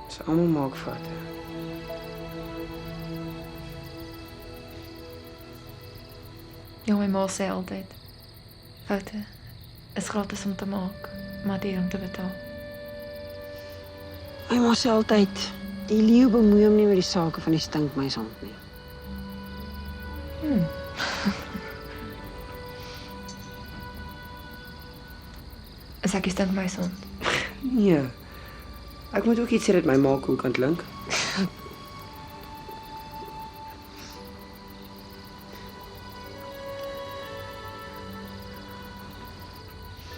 Ons almal maak foute. Ja, my ma sê altyd, foute is gratis om te maak, maar duur om te betaal. My ma sê altyd, die leeu bemoei hom nie met die sake van die stinkmuishond nie. Is ek die stinkmuishond? Nee. Ek moet ook iets sê dat my ma cool kan klink.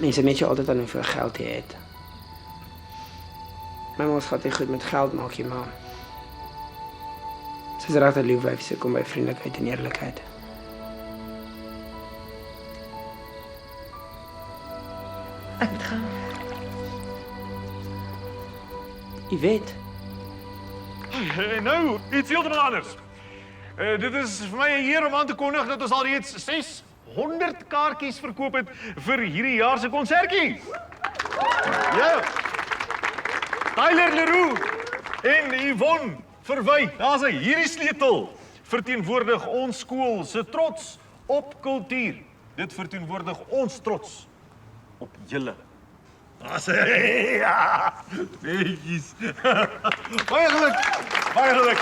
Mense net jy altyd aan hoeveel geld jy het. My ma gaat nie goed met geld maak jy, maar sy is regtig lief wyf, sy kom by vriendelikheid en eerlikheid. Ek moet gaan. Jy weet. Nou, iets heeltemal anders. Dit is vir my 'n eer om aan te kondig dat ons al reeds 600 kaartjies verkoop het vir hierdie jaar se konsertjie. Ja. Tyler Leroux en Yvonne Verwy, daar's hy, hierdie sleutel verteenwoordig ons skool se trots op kultuur. Dit verteenwoordig ons trots op julle. Daar's hy. Ja. Netjies. Baie geluk. Baie geluk.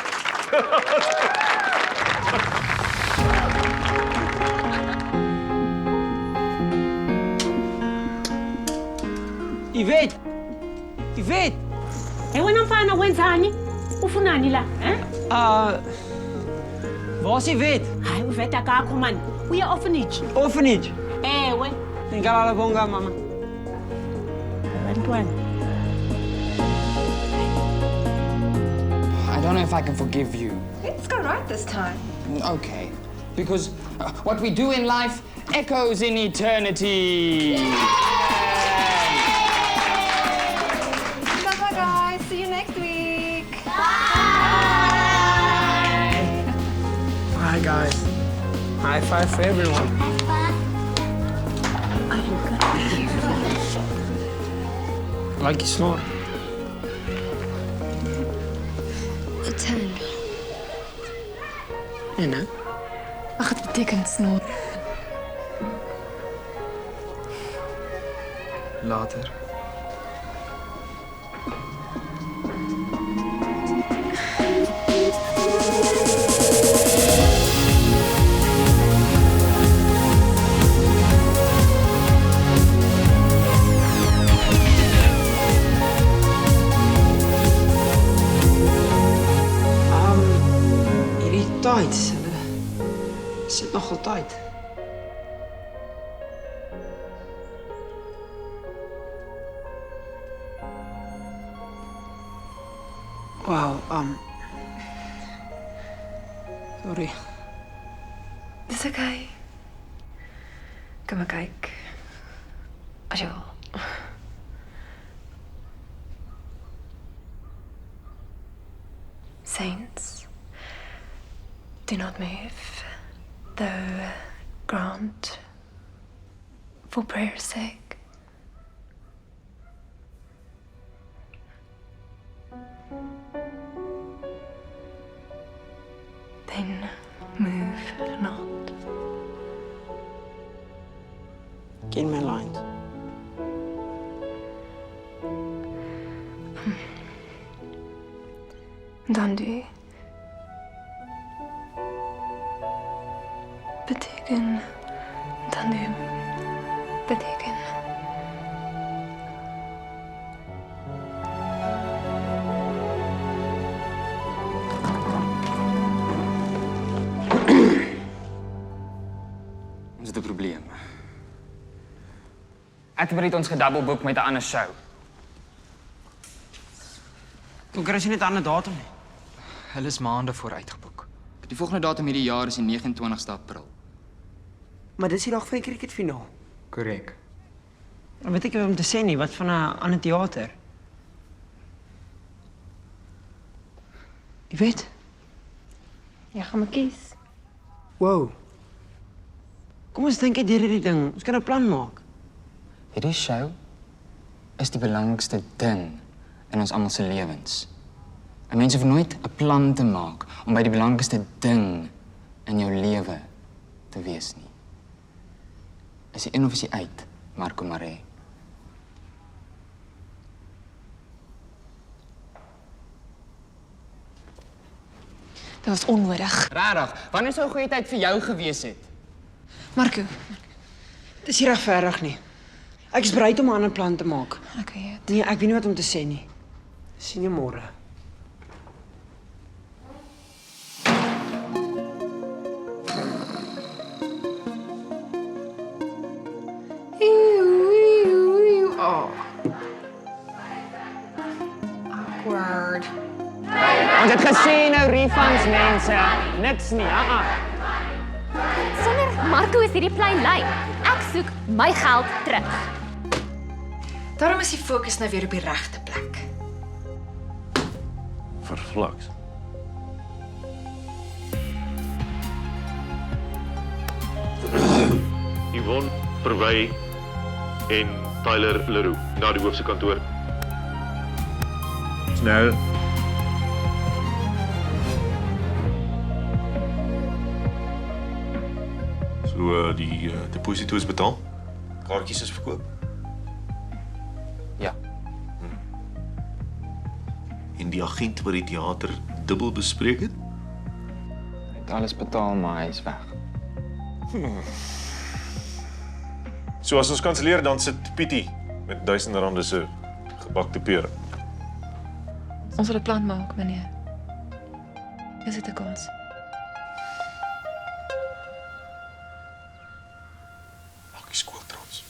Yvette! Yvette! Wena mfana wenzani? Ufunani la, Waar is Yvette? Hayi, uVette akakho man. Uya orphanage. Orphanage? Ewe. Ngikalala bonga mama. Abantwana. I don't know if I can forgive you. Let's go right this time. Okay. Because what we do in life echoes in eternity. Bye-bye, guys. See you next week. Hi guys. High five for everyone. Like je snor. It's him. En hè? Ach, het betekent snor. Later. Hierdie tights, hulle sit nog altyd. Wow, sorry. Dis okay. Kom maar kyk. As jy wil. Saints, do not move, though grant for prayer's sake. Then move not. Ken my lines. Dan du. Beteken. Dan du. Beteken. Ons het 'n probleem. Edward het ons gedoubelboek met 'n ander show. Hoe kry jy net 'n ander datum nie? Hulle is maande vooruitgeboek. Die volgende datum hierdie jaar is die 29ste April. Maar dis die dag van die cricketfinaal. Korrek. Dan weet ek nie wat om te sê nie, wat van 'n ander teater? Jy weet? Jy gaan my kies. Wow. Kom ons dink uit hierdie ding. Ons kan 'n plan maak. Hierdie show is die belangrikste ding in ons almal se lewens. En mense hoef nooit 'n plan te maak om by die belangrikste ding in jou lewe te wees nie. Is jy in of is jy uit, Marco Maree? Dit was onnodig. Rarig, wanneer sou 'n goeie tyd vir jou gewees het? Marco, Dit is nie regverdig nie. Ek is bereid om 'n ander plan te maak. ek weet. Nee, ek weet nie wat om te sê nie. Sien jou môre. Oh. Awkward. Ons het gesien nou refunds mense. Niks nie. Sonder Marco is hierdie plein lui. Ek soek my geld terug. Daarom is die fokus nou weer op die regte plek. Vervlaks. Yvonne Verwy en Tyler Leroux na die hoofse kantoor. Snel. So die deposito is betaal. Kaartjies is verkoop. Ja. En die agent wat die teater dubbel bespreek het? Hy het alles betaal, maar hy is weg. So as ons kanselleer dan sit Pietie met R1000 se gebakte pere. Ons sal 'n plan maak, meneer. Is dit 'n kans? Maak die skool trots.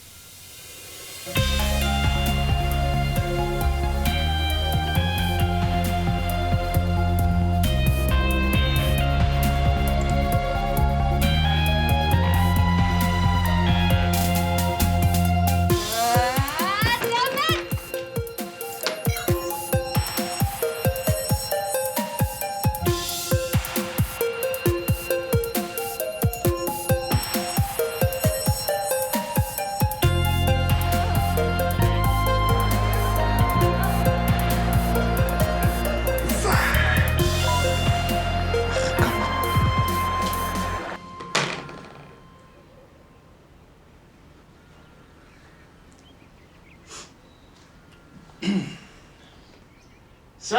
So,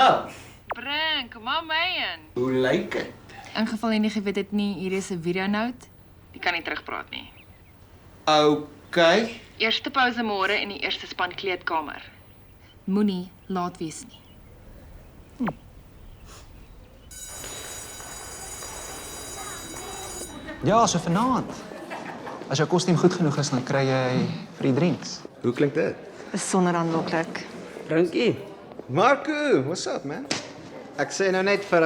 Bring, kom maar my in. hoe lyk dit? In geval jy nie geweet het nie, hier is 'n videonote. Die kan nie terugpraat nie. Okay. Eerste pouse môre in die eerste span kleedkamer. Moenie laat wees nie. Ja, so vanaand. As jou kostuum goed genoeg is, dan kry jy free drinks. Hoe klink dit? Besonder aanloklik. Drinkie. Marco, what's up, man? Ek sê nou net vir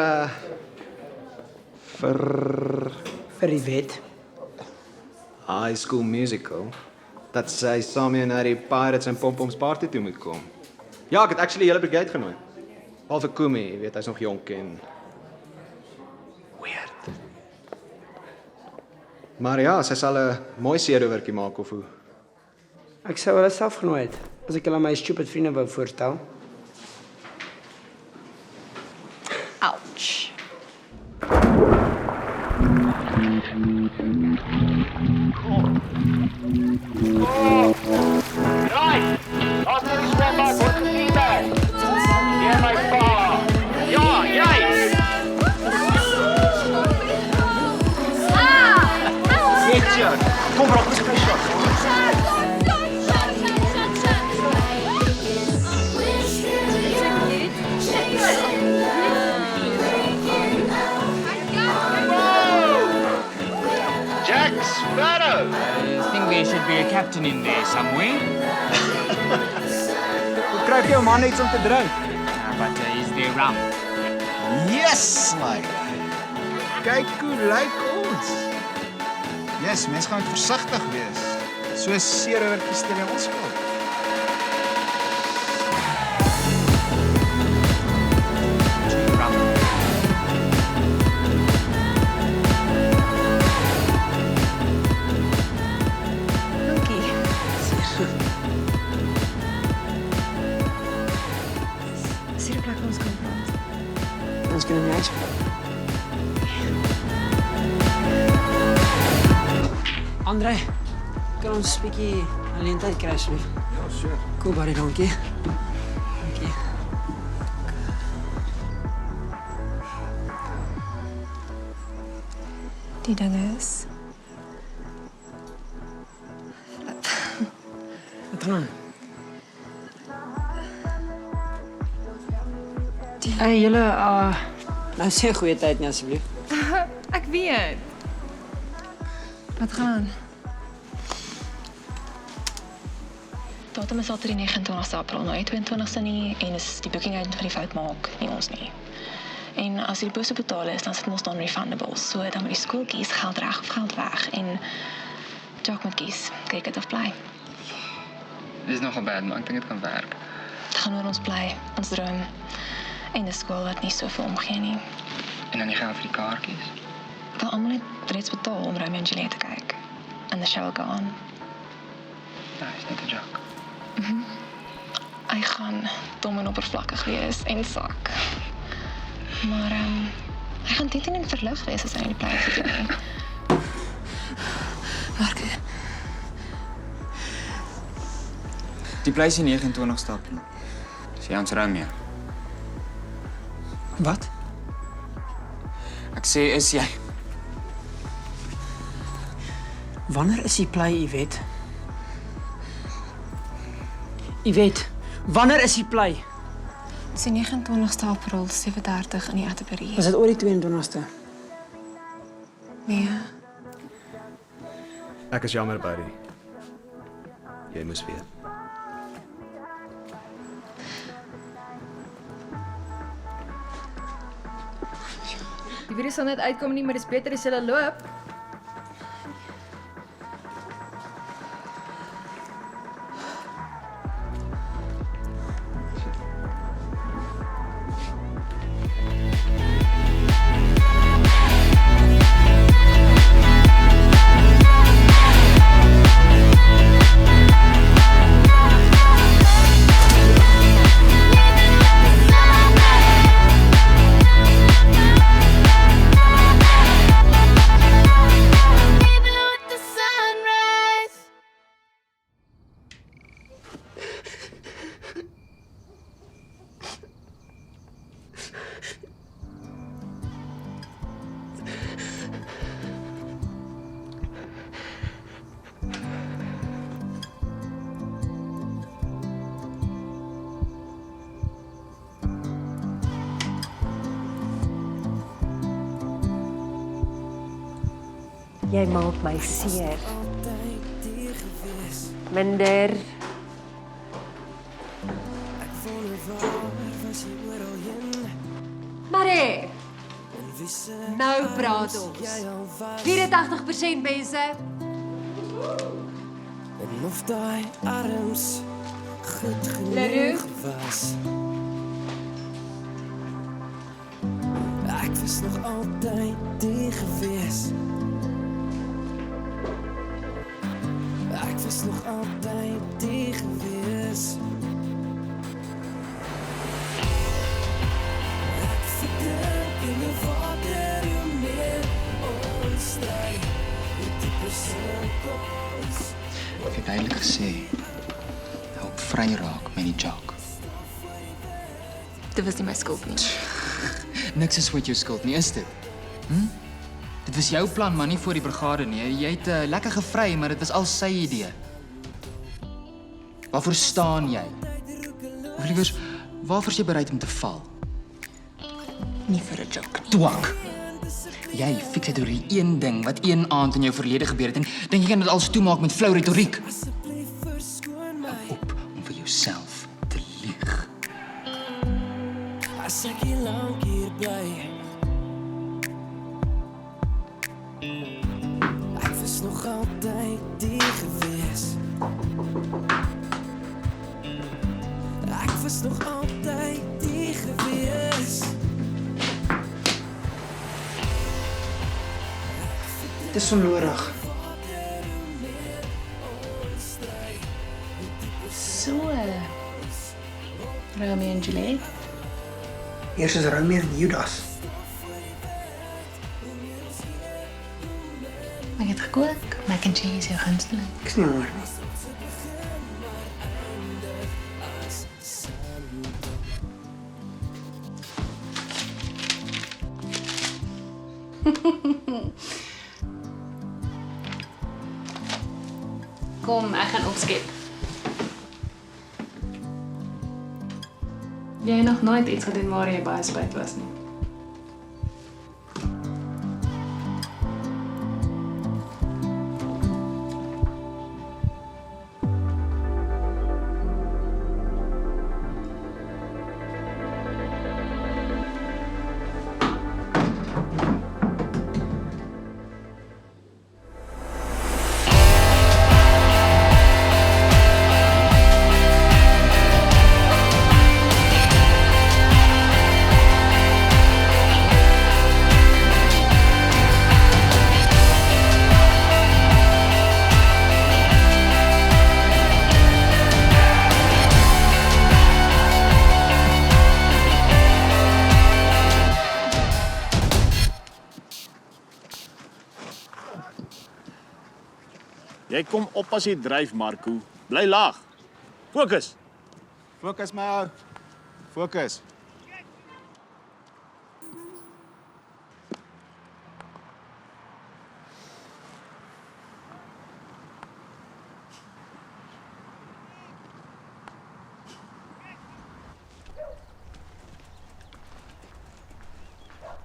Vir die wet. High School Musical dat sy saam mee na die Pirates en Pompoms party toe moet kom. Ja, ek het actually hele brigade genooi. Behalwe Kumi, jy weet, hy's nog jonk en weird. Maar ja, sy sal 'n mooi seerowertjie maak of hoe. Ek sou hulle self genooi het as ek hulle my stupid vriende wou voorstel. Ouch. Right! Laat my die zwembad word gesien. Hier my pa. Ja, jy! Net jou. Kom maar, ons kan shot. Jack Sparrow! I think there should be a captain in there somewhere. Hoe kry jy jou man iets om te drink? But is there rum? Yes, like. Kyk hoe lyk ons. Yes, mense gaan versigtig wees. So seerowertjies stel jy ons skuld. miskien in die huis gebly. Andre, kan ons 'n bietjie alleen tyd kry asseblief? Ja, sure. Cool, buddy, dankie. Dankie. Die ding is, Wat gaan aan? Hey, julle, nou sê 'n goeie tyd nie asseblief. ek weet. Wat gaan aan? Datum is altyd die 29ste April, nou 22ste nie, en is die booking agent van die fout maak, nie ons nie. En as die deposito betaal is, dan sit ons non-refundables, so dan moet die skool kies geld reg of geld weg, en Jock moet kies, kyk het of bly. Dit is nogal bad, maar ek dink dit kan werk. Het gaan oor ons bly, ons droom, en 'n skool wat nie soveel omgee nie. En dan die geld vir die kaartjies. Kan almal net reeds betaal om Romeo en Juliet te kyk, and the show will go on. Ja, is net 'n joke. Hy gaan dom en oppervlakkig wees en sak. Maar hy gaan dit en verlig wees as hy nie bly sit nie. Marco. Die bly is die 29ste April. Dis jy ons Romeo. Wat? Ek sê, is jy? Wanneer is die play, Yvette? Yvette, wanneer is die play? Dis die 29ste April, 7:30 in die Atterbury. Was dit oor die 22ste? Nee. Ek is jammer, buddy. Jy moes weet. Die virus sal net uitkom nie, maar dis beter as hulle loop. Jy maak my seer. Minder. Maar nou praat ons. 84% mense. En of daai arms goed Leroux. genoeg was. Ek was nog altyd die gewees. Ek was nog altyd die gewees. Ek verdrink in die water hoe meer ons stry. Die persons. Ek het duidelik gesê, help vry raak met die jock. Dit was nie my skuld nie. Niks is wat jou skuld nie, is dit? Dit was jou plan, maar nie voor die brigade nie. Jy het lekker gevry, maar dit was al sy idee. Waarvoor staan jy? Of liewer, waarvoor is jy bereid om te val? Nie vir 'n joke nie. Twak! Jy fiks dit oor die een ding wat een aand in jou verlede gebeur het en dink jy kan dit alles toemaak met flou retoriek. Hou op om vir jouself te lieg. As ek hier lank hier bly. Ek was nog altyd die gewees. Ek was nog altyd die gewees. Het is onnodig. So, Romeo en Juliet. Eers is Romeo en Judas. Ek het gekook, mac and cheese, jou gunsteling. Ek is nie honger nie. Kom, ek gaan opskep. Jy het nog nooit iets gedoen waar jy baie spyt was nie. Jy kom op as jy dryf, Marco. Bly laag. Fokus. Fokus my ou. Fokus.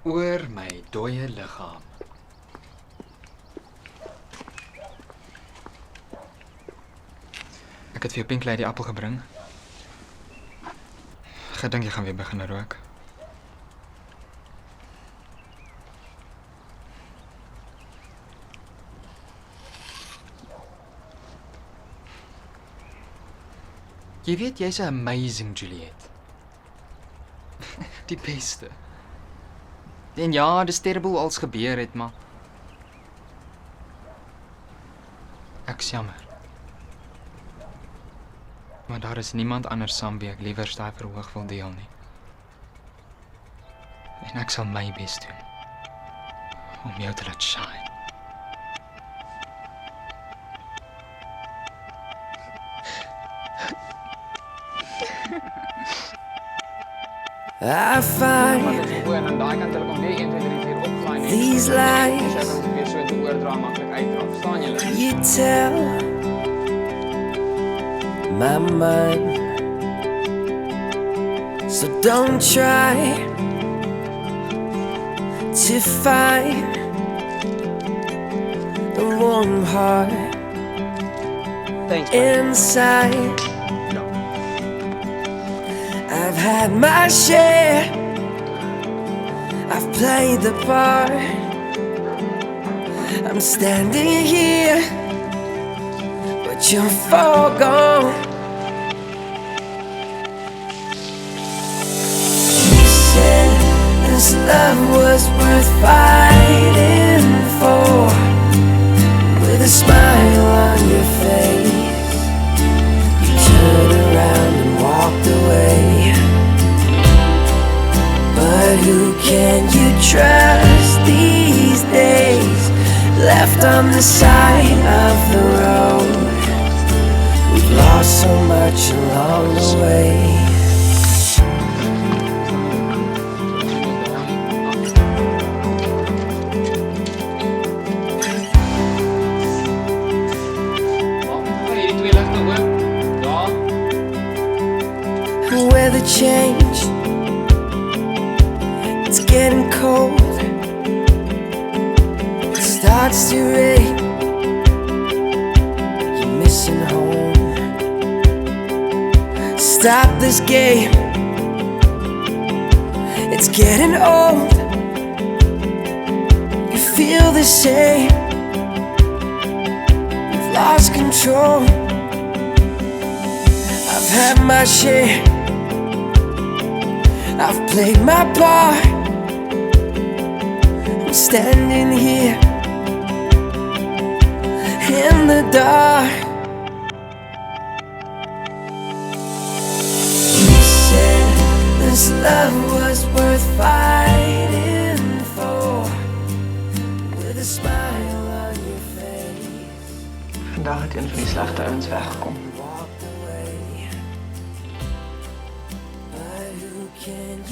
Oor my dooie liggaam. Ek het vir jou Pink Lady appel gebring. Gedink jy gaan weer begin rook. Jy weet jy's 'n amazing Juliet. Die beste. En ja, dis terrible als gebeur het, maar ek's jammer. Maar daar is niemand anders saam wie ek liewer daai verhoog wil deel nie. En ek sal my bes doen om jou te laat shine. I find these lies you tell my mind, so don't try to find the warm heart inside. I've had my share, I've played the part. I'm standing here, but you're far gone. You said this love was worth fighting for, with a smile on your face. You turned around and walked away. But who can you trust these days? Left on the side of the road, we've lost so much along the way. Weather change, it's getting cold. It starts to rain, you're missing home. Stop this game, it's getting old. You feel the same, you've lost control. I've had my share, I've played my part. I'm standing here in the dark. You said this love was worth eendag het een van die slegte ouens weggekom.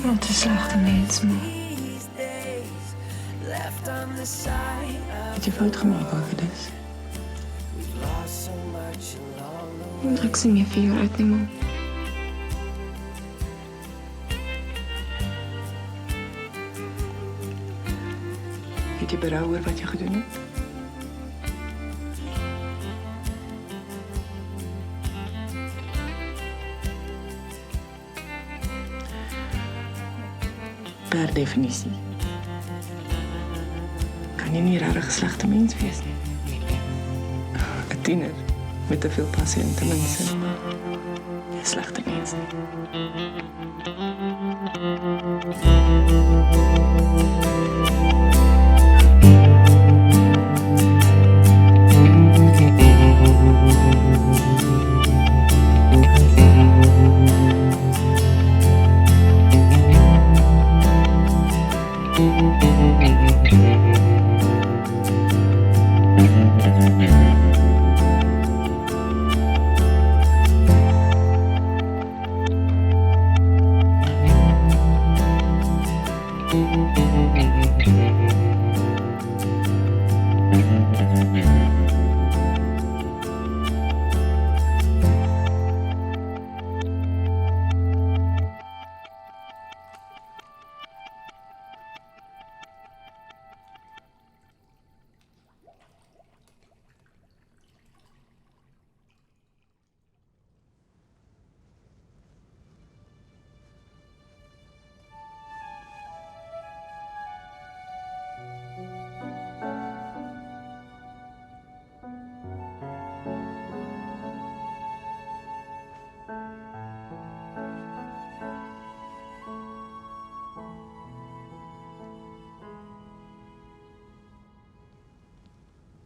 Wat 'n slegte mens, man. Het jy fout gemaak oor dit? Ek sien meer vir jou uit nie, man. Het jy berou oor wat jy gedoen het? Per definisie kan jy nie regtig 'n slegte mens wees nie. 'n Tiener met te veel passie en te min sin, maar 'n slegte mens nie.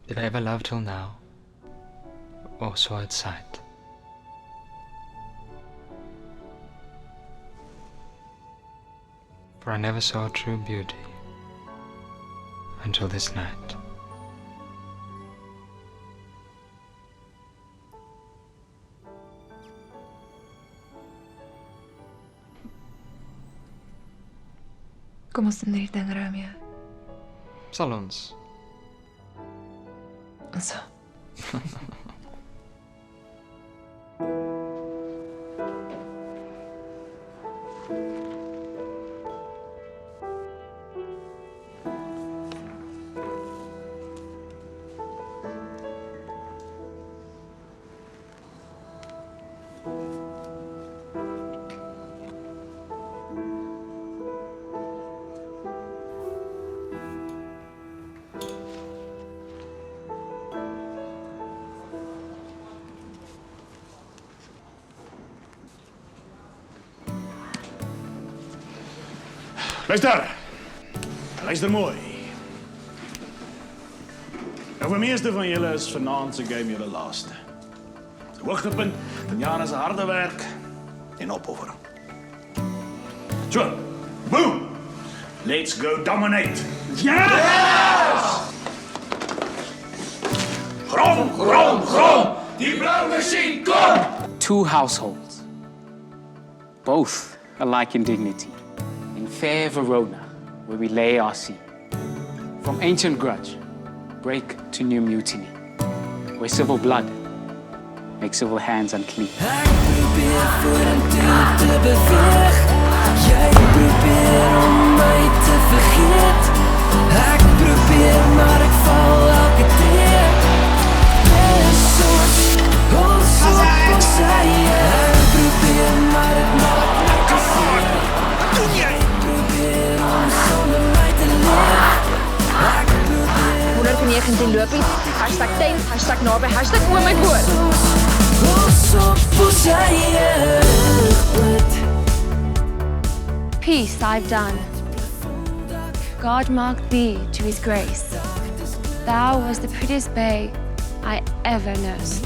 Did I ever love till now? Or saw at sight? For I never saw true beauty until this night. Kom ons doen hierdie ding, Romeo. Sal ons? So. Luister mooi. Nou vir meeste van julle is vanaand se game julle laaste. Die hoogtepunt van jare se harde werk en opoffering. So, boom! Let's go dominate! Yes! Grom! Die blauwe machine kom! Two households, both alike in dignity, in fair Verona, where we lay our sea. From ancient grudge, break to new mutiny, where civil blood makes civil hands unclean. Lopies, #10, #naby, #oor my woord. Peace I've done. God marked thee to his grace. Thou was the prettiest babe I ever nursed.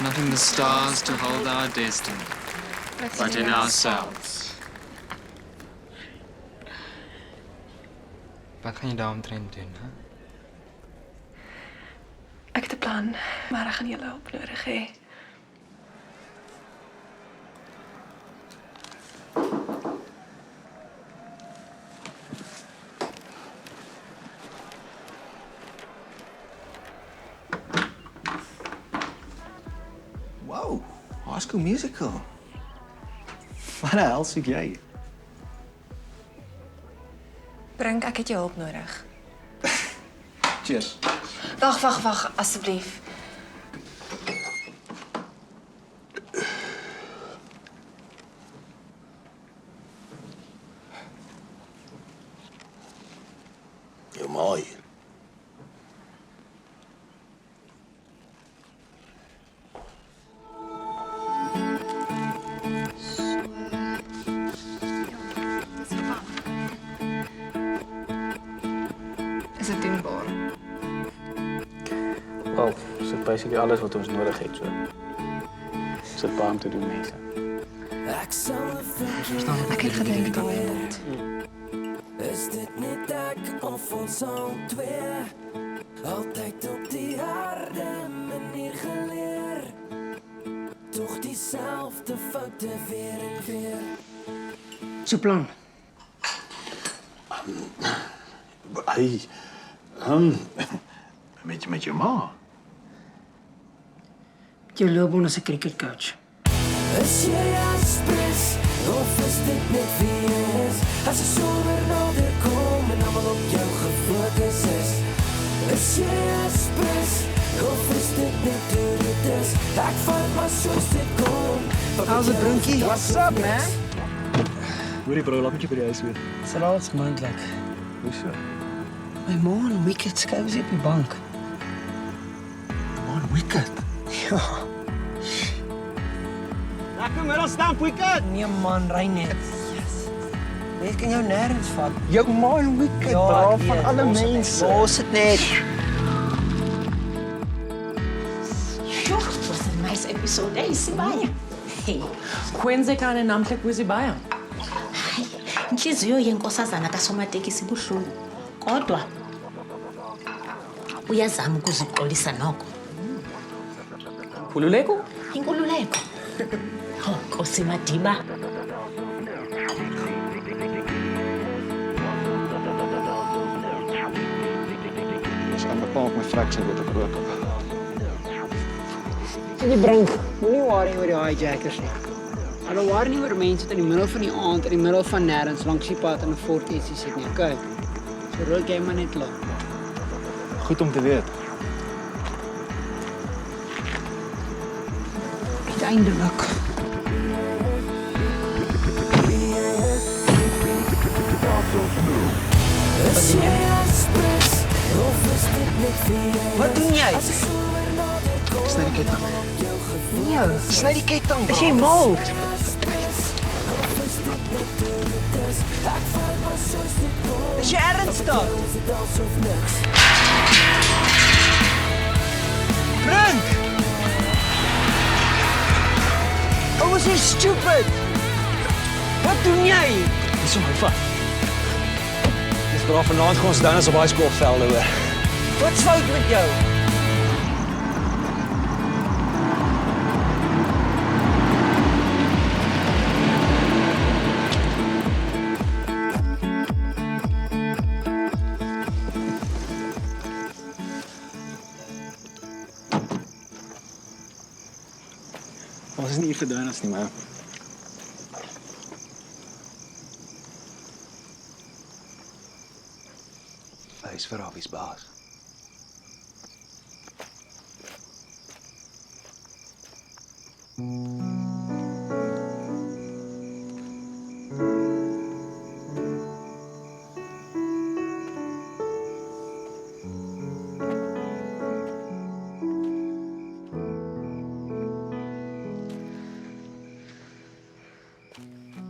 It's not in the stars to hold our destiny, but in ourselves. Wat gaan jy daaromtrent doen, hè? Ek het 'n plan, maar ek gaan julle hulp nodig hê. Wow, High School Musical. Wat die hel soek jy? Brink, ek het jou hulp nodig. Cheers. Wag, asseblief. Jou mooi. Is dit doenbaar? Wel, dit basically alles wat ons nodig het, so. Sit baie om te doen, mense. Ek het gedink aan dit. Is dit net ek of ons al twee? Altyd op die harde manier geleer. Toch diezelfde foute weer en weer. So plan. Hey, met jou ma? Jou loopbaan as 'n cricketcoach. Is jy Aspres, of is dit net wie jy is? As die somer nader kom en allemaal op jou gefokus is jy Aspres, of is dit net hoe dit is? Ek vat maar soos dit kom. How's it, Brinkie? What's up, man? Hoorie bro, laat met jy by die huis weer. Sal alles moontlik. Hoeso? My ma en Wicket skuif op die bank. Man, Wicket? Ja. Lekker middelstamp, Wicket. Nee man, ry net. Jy kan jou nêrens vat. Jou ma en Wicket, bra van alle mense. Los dit net. Joh, was 'n nice episode, is baie. Hey, Kwenzekana namhla kuzibaya. inhliziyo yenkosazana kasomatekisi buhlungu. Kodwa uyazama ukuziqolisa noko. Khululeko? Inkululeko. Oh, Nkosi Madiba. Ons gaan bepaal my fraksie word op rook. Die Brink, moenie worry oor die hijackers nie. Hulle worry nie oor mense wat in die middel van die aand in die middel van nêrens langs die pad in 'n Ford ietsie sit nie, okay? So rook jy maar net laat. Goed om te weet. Uiteindelik. Is jy Aspres, of is dit net wie jy is? Wat doen jy? Sny die ketting. Nee, Sny die ketting. is jy mal? Is jy ernstig? Brink! Ouers is stupid! Wat doen jy? Dis hom vat. Dis bra vanaand gaan ons dan as op high school velde hoor. Wat's fout met jou? Ons is nie hier vir donuts nie, maar hy is vir Avies baas.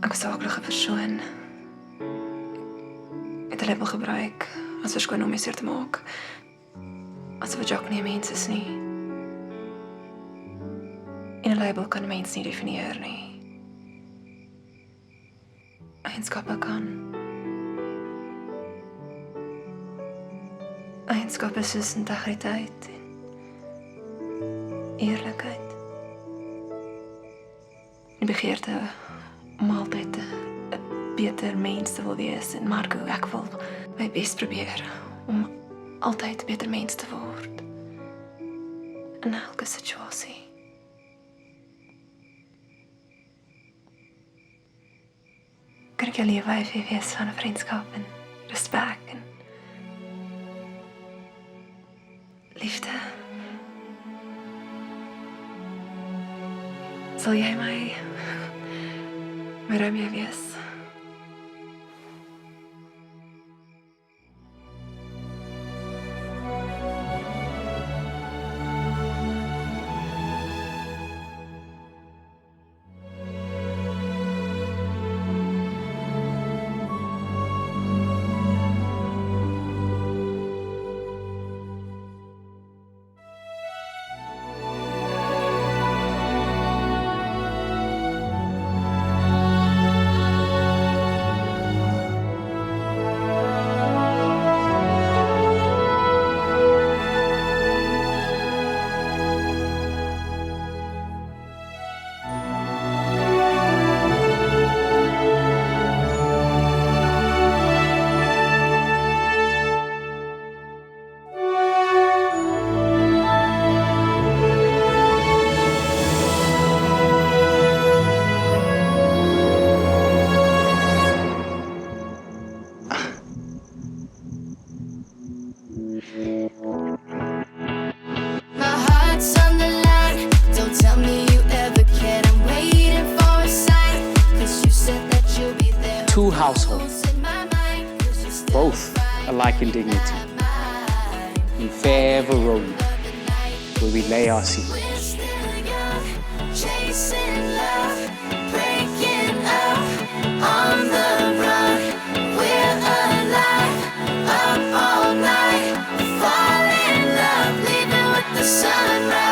Ek was 'n aaklige persoon. Ek het 'n label gebruik as verskoning om my seer te maak. Asof Jacques nie 'n mens is nie. En 'n label kan 'n mens nie definieer nie. Eienskappe kan. Eienskappe soos integriteit en eerlikheid. Die begeerte om altyd 'n beter mens te wil wees en Marco, ek wil my bes probeer om altyd 'n beter mens te word. In elke situasie. Kan ek jou lewe wees van 'n vriendskap en respek en liefde. Sal jy my Romeo wees? Two households, both alike in dignity, in fair Verona, where we lay our secrets. Chasing love, breaking up on the run. We're alive, up all night, fall in love, leaving with the sunrise.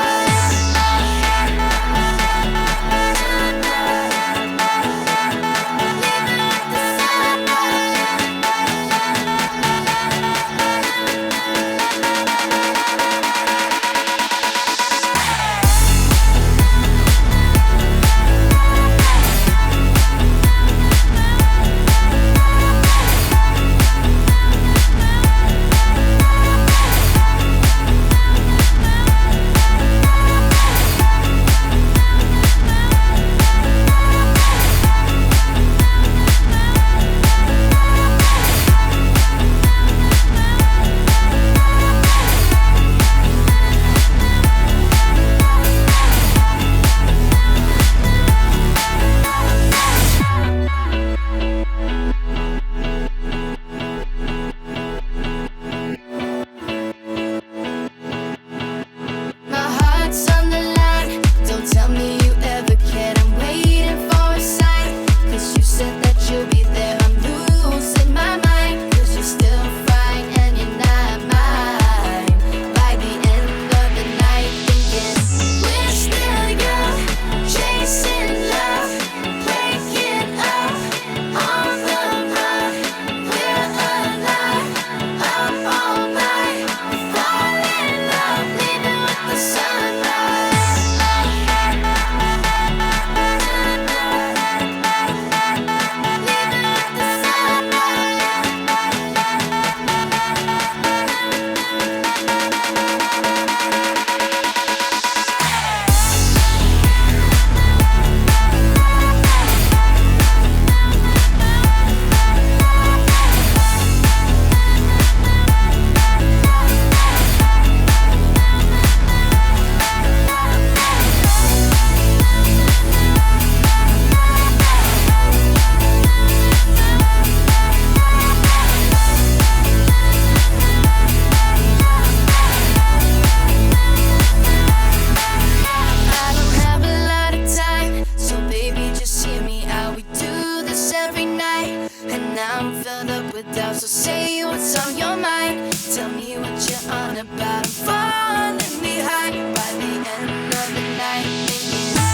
So say what's on your mind. Tell me what you're on about. I'm falling behind by the end of the night.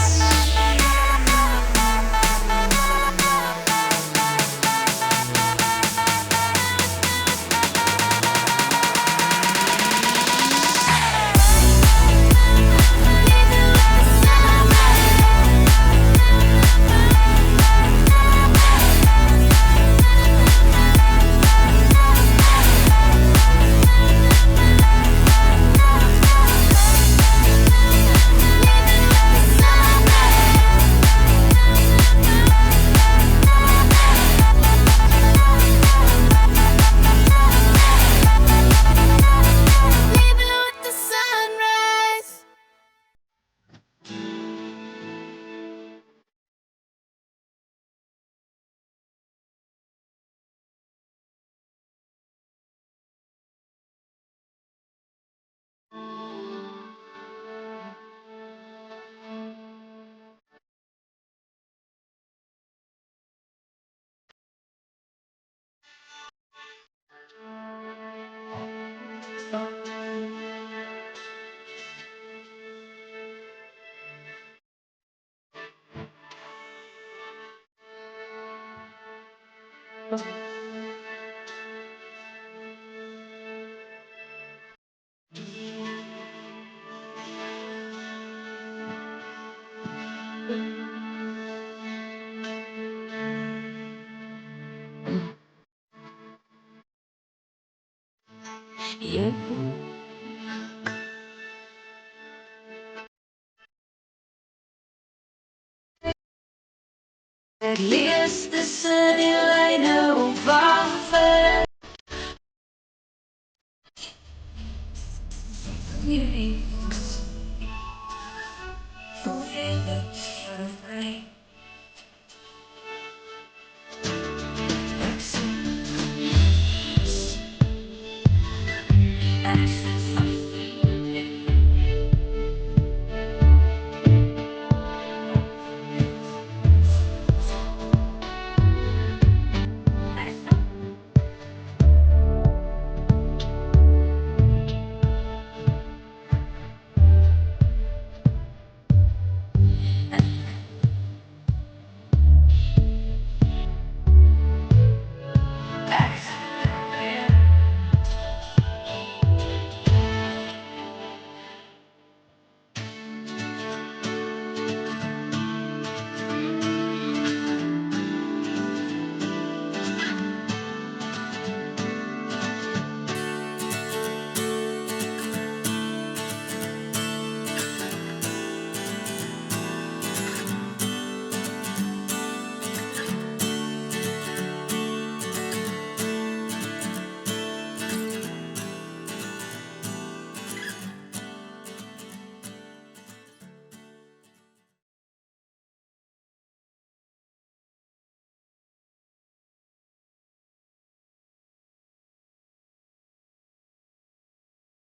Yeah. Lees tussen die lyne op wag vir